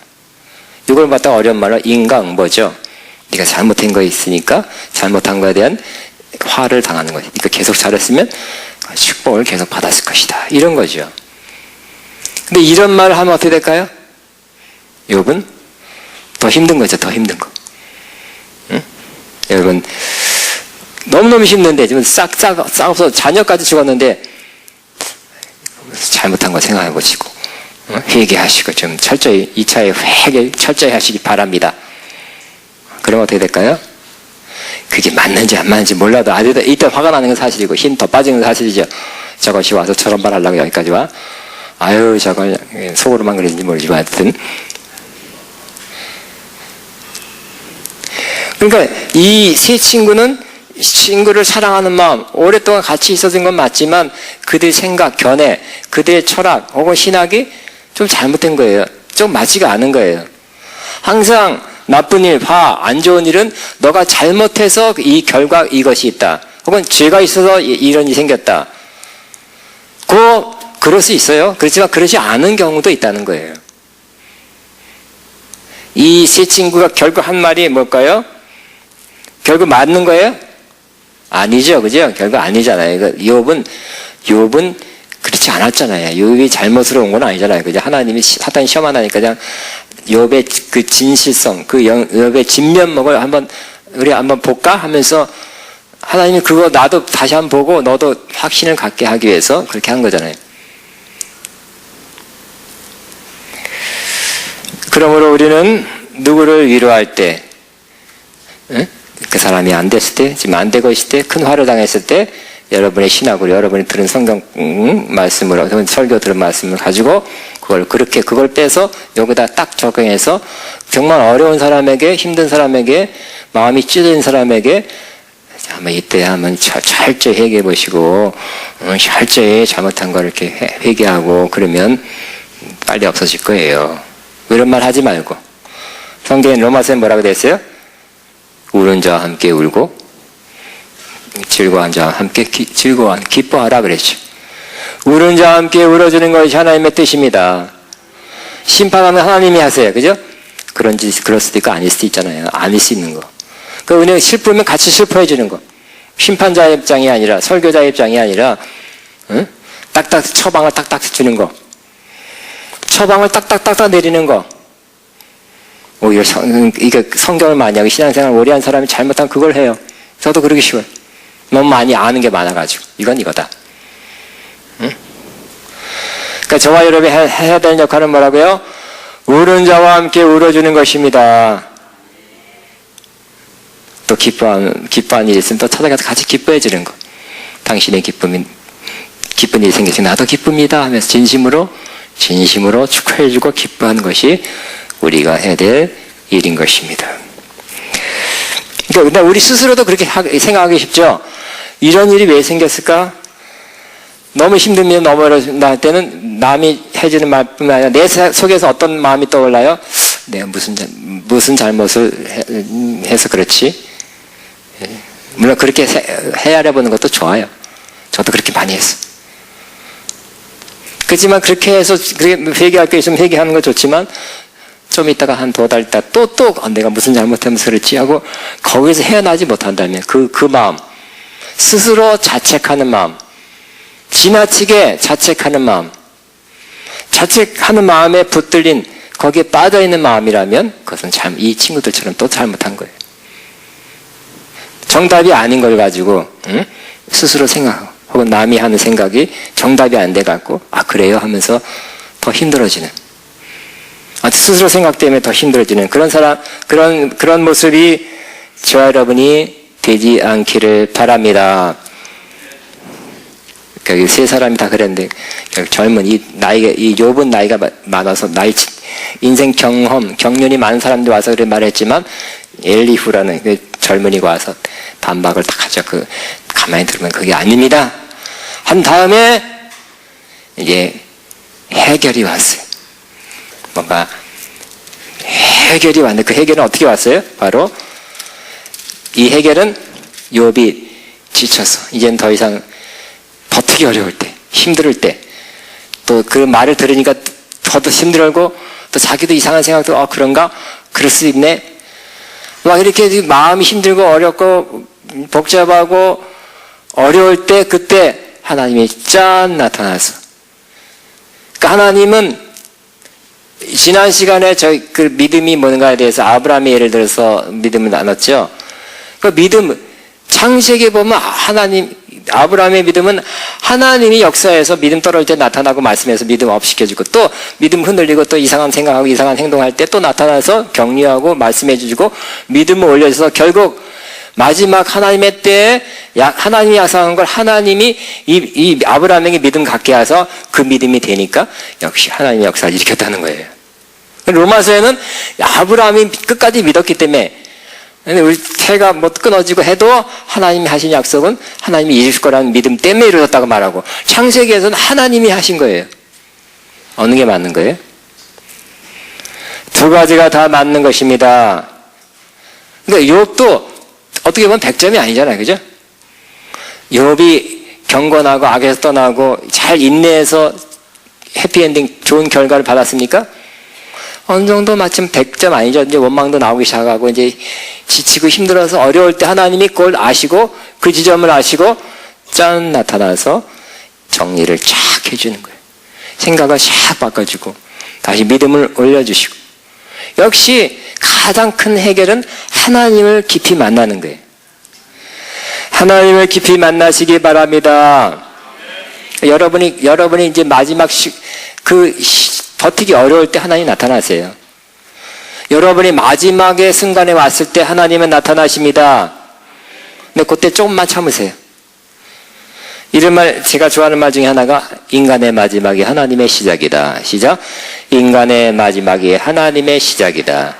이걸 갖다 어려운 말로 인강보죠. 네가 잘못한 거 있으니까 잘못한 거에 대한 화를 당하는 거지. 그러니까 계속 잘했으면 축복을 계속 받았을 것이다. 이런 거죠. 근데 이런 말을 하면 어떻게 될까요? 욥은 더 힘든 거죠. 더 힘든 거. 응? 여러분 너무너무 힘든데 지금 싹 없어 자녀까지 죽었는데 잘못한 거 생각해 보시고 회개하시고 좀 철저히 2차에 회개 철저히 하시기 바랍니다. 그러면 어떻게 될까요? 그게 맞는지 안 맞는지 몰라도 아직도 이때 화가 나는 건 사실이고 힘 더 빠지는 건 사실이죠. 저것이 와서 저런 말 하려고 여기까지 와. 아유 저걸 속으로만 그랬는지 모르지만 하여튼 그러니까 이 세 친구는 친구를 사랑하는 마음 오랫동안 같이 있어준 건 맞지만 그들의 생각, 견해, 그들의 철학 혹은 신학이 좀 잘못된 거예요. 좀 맞지가 않은 거예요. 항상 나쁜 일, 안 좋은 일은 너가 잘못해서 이 결과 이것이 있다. 혹은 죄가 있어서 이런 일이 생겼다. 그럴 수 있어요. 그렇지만 그렇지 않은 경우도 있다는 거예요. 이 세 친구가 결국 한 말이 뭘까요? 결국 맞는 거예요? 아니죠. 그죠? 결국 아니잖아요. 욥은 그렇지 않았잖아요. 욥이 잘못으로 온 건 아니잖아요. 그죠? 하나님이 사탄 시험 하나니까 그냥 욥의 그 진실성, 그 욥의 진면목을 우리 한번 볼까? 하면서 하나님이 그거 나도 다시 한번 보고 너도 확신을 갖게 하기 위해서 그렇게 한 거잖아요. 그러므로 우리는 누구를 위로할 때, 그 사람이 안 됐을 때, 지금 안 되고 있을 때, 큰 화를 당했을 때, 여러분의 신학으로, 여러분이 들은 성경 말씀으로, 설교 들은 말씀을 가지고, 그걸 빼서 여기다 딱 적용해서, 정말 어려운 사람에게, 힘든 사람에게, 마음이 찢어진 사람에게, 아마 이때 한번 철저히 회개해 보시고, 철저히 잘못한 걸 이렇게 회개하고, 그러면 빨리 없어질 거예요. 이런 말 하지 말고. 성경에 로마서에 뭐라고 되어 있어요? 우는 자와 함께 울고 즐거워한 자와 함께 기뻐하라 그랬죠. 우는 자와 함께 울어주는 것이 하나님의 뜻입니다. 심판하면 하나님이 하세요. 그죠? 그럴 수도 있고 아닐 수도 있잖아요. 아닐 수 있는 거. 그 은혜 슬프면 같이 슬퍼해 주는 거. 심판자의 입장이 아니라 설교자의 입장이 아니라 딱딱 처방을 딱딱 주는 거. 처방을 딱딱딱딱 내리는 거. 오히려 이게 성경을 많이 하고 신앙생활 오래 한 사람이 잘못하면 그걸 해요. 저도 그러기 쉬워요. 너무 많이 아는 게 많아가지고. 이건 이거다. 그러니까 저와 여러분이 해야 되는 역할은 뭐라고요? 우는 자와 함께 울어주는 것입니다. 또 기뻐하는 일이 있으면 또 찾아가서 같이 기뻐해 주는 거. 당신의 기쁜 일이 생기지 나도 기쁩니다 하면서 진심으로 축하해 주고 기뻐하는 것이 우리가 해야 될 일인 것입니다. 그러니까 우리 스스로도 그렇게 생각하기 쉽죠. 이런 일이 왜 생겼을까? 너무 힘들면 너무 어려울 때는 남이 해주는 말뿐만 아니라 내 속에서 어떤 마음이 떠올라요? 내가 무슨 잘못을 해서 그렇지? 물론 그렇게 헤아려보는 것도 좋아요. 저도 그렇게 많이 했어. 그렇지만 그렇게 해서 회개할 게 있으면 회개하는 거 좋지만 좀 있다가 한 2달 있다 또 내가 무슨 잘못하면서 그렇지 하고 거기서 헤어나지 못한다면 그 마음, 스스로 자책하는 마음, 지나치게 자책하는 마음, 자책하는 마음에 붙들린 거기에 빠져있는 마음이라면 그것은 이 친구들처럼 또 잘못한 거예요. 정답이 아닌 걸 가지고 스스로 생각하고 혹은 남이 하는 생각이 정답이 안 돼갖고 그래요 하면서 더 힘들어지는, 스스로 생각 때문에 더 힘들어지는 그런 사람, 그런 모습이 저와 여러분이 되지 않기를 바랍니다. 결국 세 사람이 다 그랬는데 결국 젊은 이 욥은 나이가 많아서 인생 경륜이 많은 사람들이 와서 그래 말했지만 엘리후라는 그 젊은이가 와서 반박을 딱 하죠. 가만히 들으면 그게 아닙니다. 한 다음에 이제 해결이 왔어요. 뭔가 해결이 왔는데 그 해결은 어떻게 왔어요? 바로 이 해결은 욥이 지쳐서 이제는 더 이상 버티기 어려울 때, 힘들 때, 또 그 말을 들으니까 더도 힘들고 또 자기도 이상한 생각도 그런가? 그럴 수 있네. 막 이렇게 마음이 힘들고 어렵고 복잡하고 어려울 때 그때 하나님이 짠 나타나서, 그러니까 하나님은 지난 시간에 그 믿음이 뭔가에 대해서 아브라함이 예를 들어서 믿음을 나눴죠. 그 믿음, 창세기에 보면 아브라함의 믿음은 하나님이 역사에서 믿음 떨어질 때 나타나고 말씀해서 믿음 업시켜주고 또 믿음 흔들리고 또 이상한 생각하고 이상한 행동할 때 또 나타나서 격려하고 말씀해주고 믿음을 올려줘서 결국 마지막 하나님의 때에 하나님이 약속한 걸 하나님이 이 아브라함에게 믿음 갖게 해서 그 믿음이 되니까 역시 하나님의 역사를 일으켰다는 거예요. 로마서에는 아브라함이 끝까지 믿었기 때문에 우리 해가 끊어지고 해도 하나님이 하신 약속은 하나님이 이루실 거라는 믿음 때문에 이루어졌다고 말하고, 창세기에서는 하나님이 하신 거예요. 어느 게 맞는 거예요? 두 가지가 다 맞는 것입니다. 그러니까 욥도 어떻게 보면 100점이 아니잖아요. 그죠? 욥이 경건하고 악에서 떠나고 잘 인내해서 해피엔딩 좋은 결과를 받았습니까? 어느 정도 마침 100점 아니죠. 이제 원망도 나오기 시작하고 이제 지치고 힘들어서 어려울 때 하나님이 그걸 아시고 그 지점을 아시고 짠 나타나서 정리를 쫙 해주는 거예요. 생각을 쫙 바꿔주고 다시 믿음을 올려주시고, 역시 가장 큰 해결은 하나님을 깊이 만나는 거예요. 하나님을 깊이 만나시기 바랍니다. 여러분이 이제 마지막 버티기 어려울 때 하나님이 나타나세요. 여러분이 마지막의 순간에 왔을 때 하나님은 나타나십니다. 근데 그때 조금만 참으세요. 이런 말, 제가 좋아하는 말 중에 하나가 인간의 마지막이 하나님의 시작이다. 시작. 인간의 마지막이 하나님의 시작이다.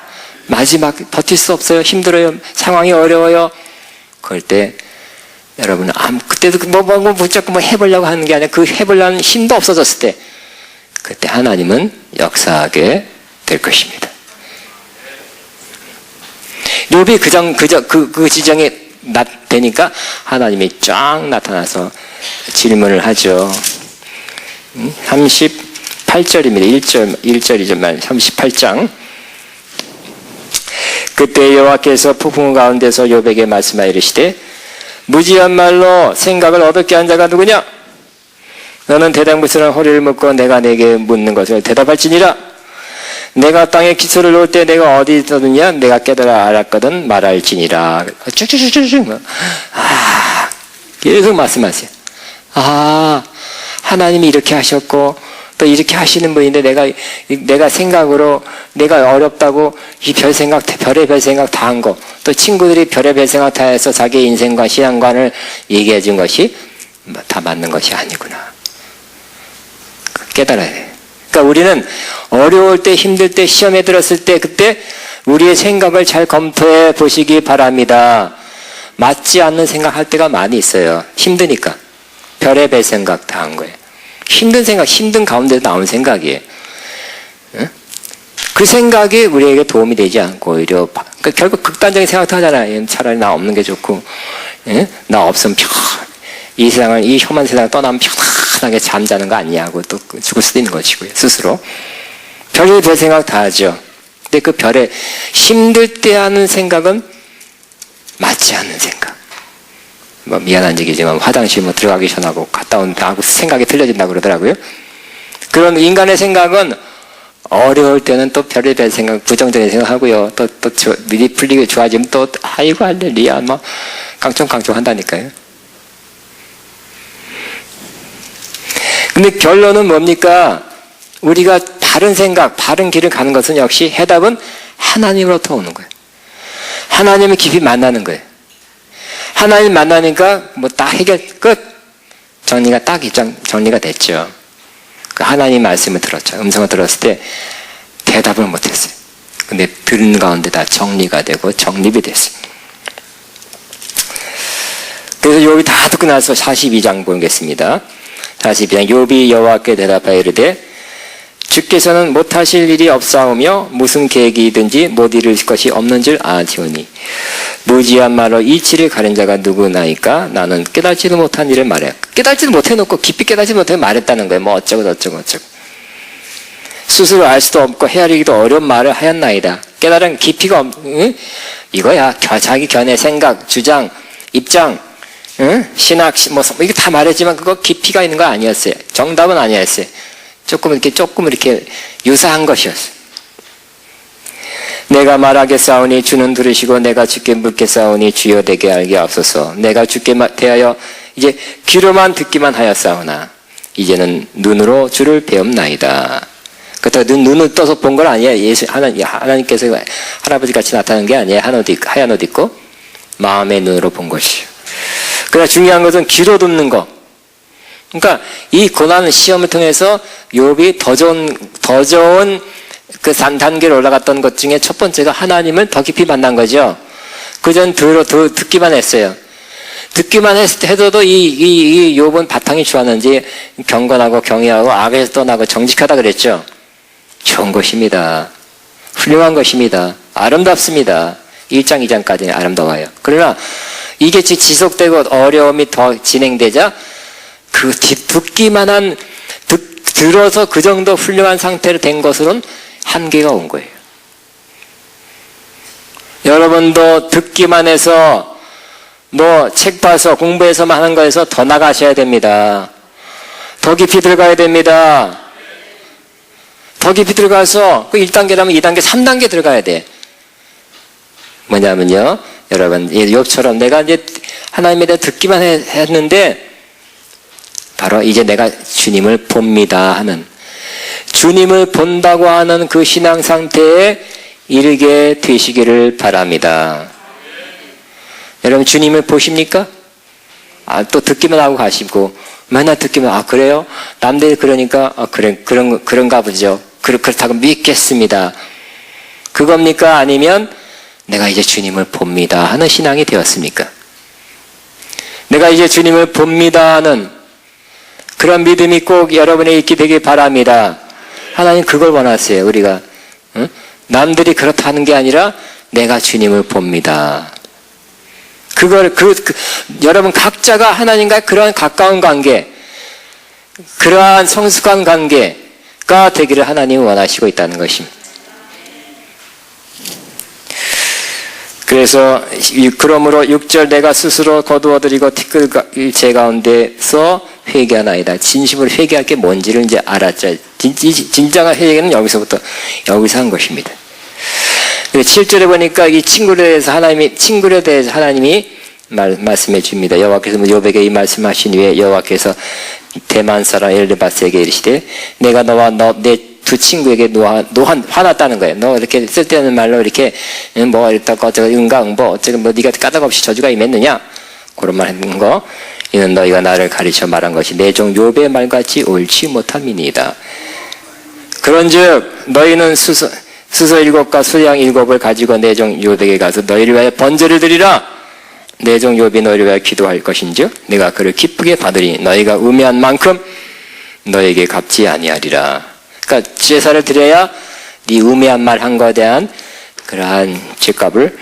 마지막 버틸 수 없어요. 힘들어요. 상황이 어려워요. 그럴 때 여러분은 그때도 자꾸 해보려고 하는 게 아니라 그 해보려는 힘도 없어졌을 때 그때 하나님은 역사하게 될 것입니다. 욥이 그 지정에 되니까 하나님이 쫙 나타나서 질문을 하죠. 38절입니다. 1절이죠. 38장. 그때 여호와께서 폭풍 가운데서 욥에게 말씀하여 이르시되 무지한 말로 생각을 어둡게 한 자가 누구냐? 너는 대장부스러운 허리를 묶고 내가 내게 묻는 것을 대답할지니라. 내가 땅에 기초를 놓을 때 내가 어디 있었느냐? 내가 깨달아 알았거든 말할지니라. 쭉쭉쭉쭉 계속 말씀하세요. 하나님이 이렇게 하셨고 또 이렇게 하시는 분인데 내가 생각으로 내가 어렵다고 이 별의별 생각 다 한 거, 또 친구들이 별의별 생각 다 해서 자기의 인생과 신앙관을 얘기해 준 것이 다 맞는 것이 아니구나. 깨달아야 돼. 그러니까 우리는 어려울 때, 힘들 때, 시험에 들었을 때 그때 우리의 생각을 잘 검토해 보시기 바랍니다. 맞지 않는 생각할 때가 많이 있어요. 힘드니까. 별의별 생각 다 한 거예요. 힘든 생각, 힘든 가운데 나온 생각이에요. 응? 그 생각이 우리에게 도움이 되지 않고 오히려 결국 극단적인 생각도 하잖아요. 차라리 나 없는 게 좋고, 응? 나 없으면 이 세상을, 이 험한 세상을 떠나면 편안하게 잠자는 거 아니냐고 또 죽을 수도 있는 것이고요. 스스로. 별의별 생각 다 하죠. 근데 그 별에 힘들 때 하는 생각은 맞지 않는 생각. 뭐 미안한 얘기지만 화장실 뭐 들어가기 전하고 갔다 온다고 생각이 틀려진다고 그러더라고요. 그런 인간의 생각은 어려울 때는 또 별의별 생각, 부정적인 생각하고요. 또 미리 풀리게 좋아지면 또 아이고 할렐루야 뭐 깡총깡총 한다니까요. 근데 결론은 뭡니까? 우리가 바른 생각, 바른 길을 가는 것은 역시 해답은 하나님으로부터 오는 거예요. 하나님을 깊이 만나는 거예요. 하나님 만나니까 뭐 딱 해결 끝. 정리가 딱 정리가 됐죠. 그 하나님 말씀을 들었죠. 음성을 들었을 때 대답을 못했어요. 근데 들은 가운데 다 정리가 되고 정립이 됐어요. 그래서 욥이 다 듣고 나서 42장 보겠습니다. 42장 욥이 여호와께 대답하여 이르되 주께서는 못하실 일이 없사오며 무슨 계획이든지 못 이룰 것이 없는 줄 아시오니 무지한 말로 이치를 가린 자가 누구나이까 나는 깨닫지도 못한 일을 말해. 깨닫지도 못해놓고 깊이 깨닫지 못해 말했다는 거예요. 뭐 어쩌고 스스로 알 수도 없고 헤아리기도 어려운 말을 하였나이다. 깨달은 깊이가 이거야. 자기 견해, 생각, 주장, 입장, 신학 뭐 이게 다 말했지만 그거 깊이가 있는 거 아니었어요. 정답은 아니었어요. 조금 이렇게 유사한 것이었어요. 내가 말하겠사오니 주는 들으시고 내가 주께 묻겠사오니 주여 되게 알게 하옵소서. 내가 주께 대하여 이제 귀로만 듣기만 하였사오나 이제는 눈으로 주를 배움나이다. 그렇다고 눈을 떠서 본 건 아니에요. 하나님께서 할아버지 같이 나타나는 게 아니에요. 하얀 옷 입고 마음의 눈으로 본 것이에요. 그러나 중요한 것은 귀로 듣는 거. 그러니까 이 고난 시험을 통해서 욥이 더 좋은 그 단계로 올라갔던 것 중에 첫 번째가 하나님을 더 깊이 만난 거죠. 그전 듣기만 했어요. 듣기만 해도 이 욥은 바탕이 좋았는지 경건하고 경외하고 악에서 떠나고 정직하다 그랬죠. 좋은 것입니다. 훌륭한 것입니다. 아름답습니다. 1장 2장까지는 아름다워요. 그러나 이게 지속되고 어려움이 더 진행되자 그 듣기만 한 들어서 그 정도 훌륭한 상태로 된 것으로는 한계가 온 거예요. 여러분도 듣기만 해서 뭐 책 봐서 공부해서만 하는 거에서 더 나가셔야 됩니다. 더 깊이 들어가야 됩니다. 더 깊이 들어가서 그 1단계라면 2단계, 3단계 들어가야 돼. 뭐냐면요. 여러분, 욥처럼 내가 이제 하나님에 대해 듣기만 했는데 바로 이제 내가 주님을 봅니다 하는 주님을 본다고 하는 그 신앙 상태에 이르게 되시기를 바랍니다. 여러분 주님을 보십니까? 또 듣기만 하고 가시고 맨날 듣기만 그래요? 남들이 그러니까 그런가 보죠. 그렇다고 믿겠습니다. 그겁니까? 아니면 내가 이제 주님을 봅니다 하는 신앙이 되었습니까? 내가 이제 주님을 봅니다 하는 그런 믿음이 꼭 여러분에 있게 되길 바랍니다. 하나님 그걸 원하세요. 우리가 남들이 그렇다는 게 아니라 내가 주님을 봅니다. 여러분 각자가 하나님과 그러한 가까운 관계, 그러한 성숙한 관계가 되기를 하나님은 원하시고 있다는 것입니다. 그래서 그러므로 6절 내가 스스로 거두어들이고 티끌 제 가운데서 회개하나이다. 진심으로 회개할 게 뭔지를 이제 알았죠. 진정한 회개는 여기서 한 것입니다. 7절에 보니까 이 친구에 대해서 하나님이 말씀해 줍니다. 여호와께서 욥에게 이 말씀하신 후에 여호와께서 대만 사람 엘르바스에게 이르시되 내가 너와 내 두 친구에게 화났다는 거예요. 너 이렇게 쓸데없는 말로 이렇게 뭐 이렇다고 응가응보 어쩌고 뭐 네가 까닭없이 저주가 임했느냐 그런 말 했는 거 이는 너희가 나를 가르쳐 말한 것이 내 종 욥의 말같이 옳지 못함이니이다. 그런즉 너희는 수소 7과 수양 7을 가지고 내 종 욥에게 가서 너희를 위하여 번제를 드리라. 내 종 욥이 너희를 위하여 기도할 것인즉 내가 그를 기쁘게 받으리. 너희가 우매한 만큼 너에게 갚지 아니하리라. 그러니까 제사를 드려야 네 우매한 말 한 것에 대한 그러한 죄값을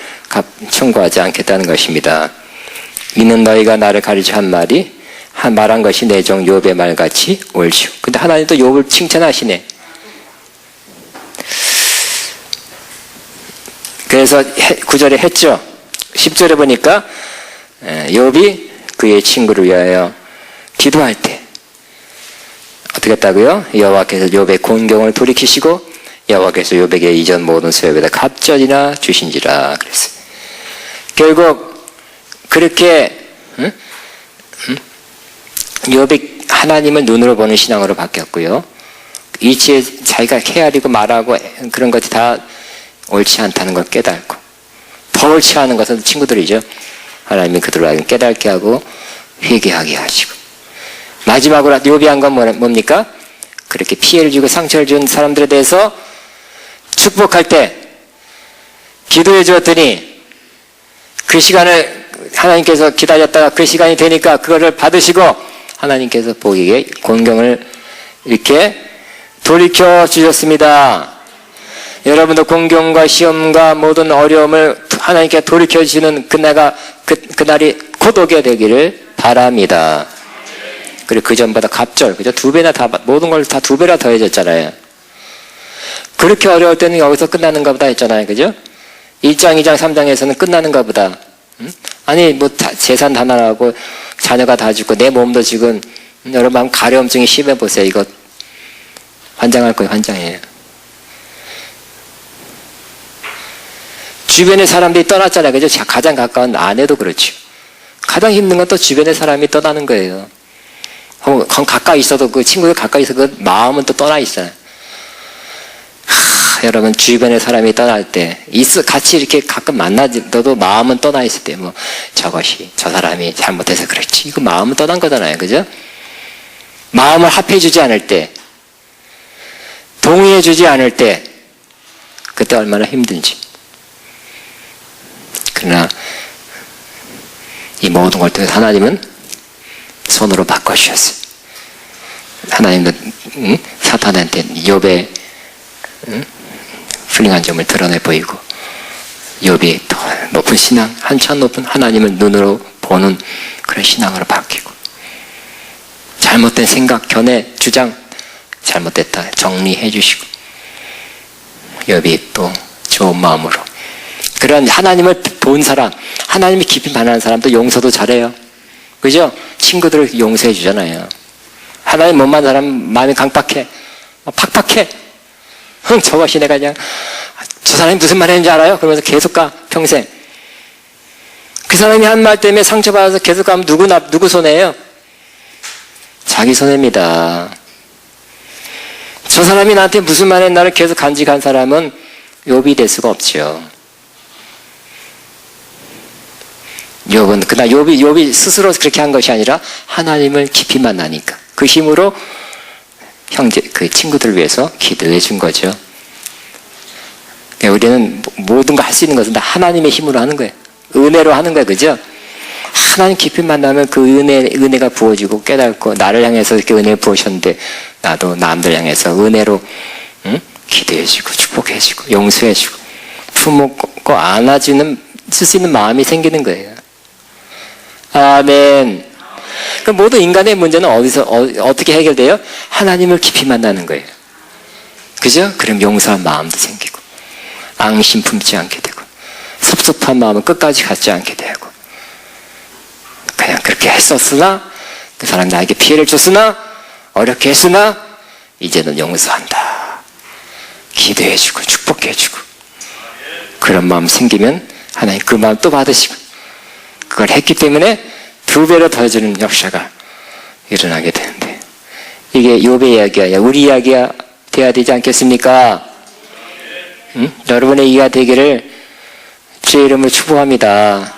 청구하지 않겠다는 것입니다. 이는 너희가 나를 가르쳐 한 말이 말한 것이 내 종 욥의 말같이 옳지요. 근데 하나님도 욥을 칭찬하시네. 그래서 9절에 했죠. 10절에 보니까 욥이 그의 친구를 위하여 기도할 때 어떻게 했다고요? 여호와께서 욥의 곤경을 돌이키시고 여호와께서 욥에게 이전 모든 수협에다 갑절이나 주신지라 그랬어요. 결국 그렇게 욥이 하나님을 눈으로 보는 신앙으로 바뀌었고요. 이치에 자기가 헤아리고 말하고 그런 것이 다 옳지 않다는 걸 깨닫고, 더 옳지 않은 것은 친구들이죠. 하나님이 그들을 깨닫게 하고 회개하게 하시고, 마지막으로 욥이 한 건 뭡니까? 그렇게 피해를 주고 상처를 준 사람들에 대해서 축복할 때 기도해 주었더니 그 시간을 하나님께서 기다렸다가 그 시간이 되니까 그거를 받으시고 하나님께서 보기에 곤경을 이렇게 돌이켜 주셨습니다. 여러분도 곤경과 시험과 모든 어려움을 하나님께 돌이켜 주시는 그날이 곧 오게 되기를 바랍니다. 그리고 그 전보다 갑절, 그죠? 2배나 다, 모든 걸 다 2배나 더해졌잖아요. 그렇게 어려울 때는 여기서 끝나는가 보다 했잖아요. 그죠? 1장, 2장, 3장에서는 끝나는가 보다. 아니, 재산 다 나가고, 자녀가 다 죽고, 내 몸도 지금, 여러분 한번 가려움증이 심해보세요. 이거, 환장할 거예요, 환장해요. 주변의 사람들이 떠났잖아요. 그죠? 가장 가까운 아내도 그렇죠. 가장 힘든 건 또 주변의 사람이 떠나는 거예요. 가까이 있어도 그 친구가 가까이 있어 그 마음은 또 떠나 있어요. 여러분 주변의 사람이 떠날 때 같이 이렇게 가끔 만나도 마음은 떠나 있을 때 저것이 저 사람이 잘못해서 그렇지 이거 마음은 떠난 거잖아요. 그죠? 마음을 합해주지 않을 때 동의해주지 않을 때 그때 얼마나 힘든지. 그러나 이 모든 걸 통해서 하나님은 손으로 바꿔주셨어요. 하나님도 사탄한테 욥의 훌륭한 점을 드러내 보이고 욥이 더 높은 신앙, 한참 높은 하나님을 눈으로 보는 그런 신앙으로 바뀌고 잘못된 생각, 견해, 주장 잘못됐다 정리해 주시고 욥이 또 좋은 마음으로 그런 하나님을 본 사람, 하나님이 깊이 만나는 사람도 용서도 잘해요. 그죠? 친구들을 용서해 주잖아요. 하나님 못 만난 사람 마음이 강팍해. 팍팍해. 저것이 내가 그냥 저 사람이 무슨 말 했는지 알아요? 그러면서 계속 가 평생. 그 사람이 한 말 때문에 상처받아서 계속 가면 누구 손해예요? 자기 손해입니다. 저 사람이 나한테 무슨 말 했나를 계속 간직한 사람은 욥이 될 수가 없죠. 욥은 그러나 욥이 스스로 그렇게 한 것이 아니라 하나님을 깊이 만나니까 그 힘으로 그 친구들을 위해서 기도해 준 거죠. 우리는 모든 거 할 수 있는 것은 다 하나님의 힘으로 하는 거예요. 은혜로 하는 거예요. 그죠? 하나님 깊이 만나면 그 은혜가 부어지고 깨닫고 나를 향해서 이렇게 은혜를 부으셨는데 나도 남들 향해서 은혜로 기도해 주고 축복해 주고 용서해 주고 품고 안아주는 쓸 수 있는 마음이 생기는 거예요. 아멘. 그 모든 인간의 문제는 어떻게 해결돼요? 하나님을 깊이 만나는 거예요. 그죠? 그럼 용서한 마음도 생기고, 앙심 품지 않게 되고, 섭섭한 마음은 끝까지 갖지 않게 되고, 그냥 그렇게 했었으나, 그 사람이 나에게 피해를 줬으나, 어렵게 했으나, 이제는 용서한다. 기도해주고, 축복해주고, 그런 마음 생기면, 하나님 그 마음 또 받으시고, 그걸 했기 때문에 2배로 더해주는 역사가 일어나게 되는데 이게 욥의 이야기가 아니라 우리 이야기가 돼야 되지 않겠습니까? 여러분의 이야기가 되기를 주의 이름으로 축복합니다.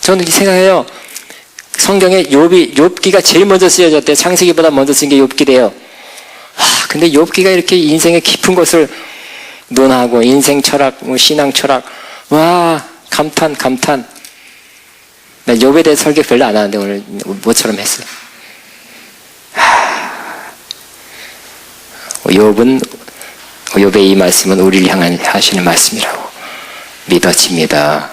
저는 생각해요. 성경에 욥기가 제일 먼저 쓰여졌대요. 창세기보다 먼저 쓴 게 욥기래요. 근데 욥기가 이렇게 인생의 깊은 것을 논하고 인생 철학, 뭐 신앙 철학, 와 감탄. 나 욥에 대해 설교 별로 안 하는데 오늘 뭐처럼 했어요. 욥의 이 말씀은 우리를 향한 하시는 말씀이라고 믿어집니다.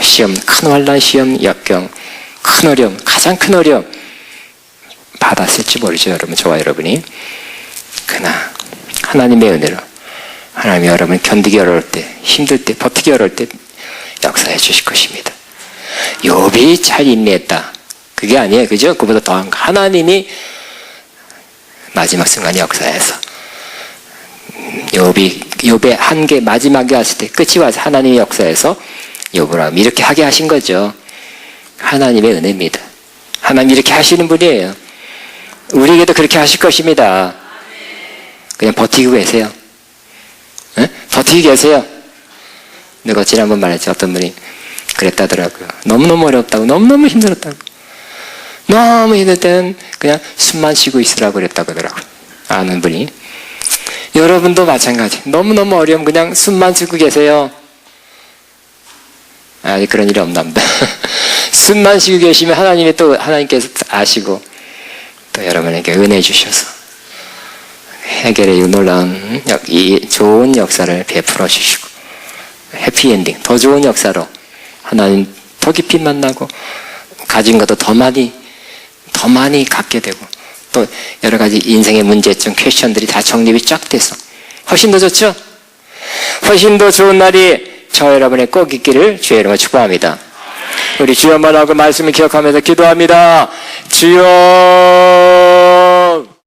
시험, 큰 환난, 시험, 역경, 큰 어려움, 가장 큰 어려움 받았을지 모르죠, 여러분. 저와 여러분이. 그러나 하나님의 은혜로 하나님이 여러분 견디기 어려울 때, 힘들 때, 버티기 어려울 때 역사해 주실 것입니다. 욥이 잘 인내했다. 그게 아니에요. 그죠? 그보다 더한 거. 하나님이 마지막 순간에 역사해서 욥의 한계 마지막에 왔을 때 끝이 와서 하나님의 역사에서 욥을 이렇게 하게 하신 거죠. 하나님의 은혜입니다. 하나님 이렇게 하시는 분이에요. 우리에게도 그렇게 하실 것입니다. 그냥 버티고 계세요. 네? 버티고 계세요. 내가 지난번 말했죠. 어떤 분이 그랬다더라고요. 너무너무 어렵다고, 너무너무 힘들었다고. 너무 힘들 때는 그냥 숨만 쉬고 있으라고 그랬다고 하더라고요. 아는 분이. 여러분도 마찬가지. 너무너무 어려움 그냥 숨만 쉬고 계세요. 아직 그런 일이 없나 봅니다. 숨만 쉬고 계시면 하나님께서 아시고 또 여러분에게 은혜 주셔서 해결의 놀라운 이 좋은 역사를 베풀어 주시고 해피엔딩, 더 좋은 역사로 하나님 더 깊이 만나고 가진 것도 더 많이 갖게 되고 또 여러 가지 인생의 문제점, 퀘스천들이 다 정립이 쫙 돼서 훨씬 더 좋죠? 훨씬 더 좋은 날이 저 여러분의 꼭 있기를 주의 이름으로 축복합니다. 우리 주여만 하고 말씀을 기억하면서 기도합니다. 주여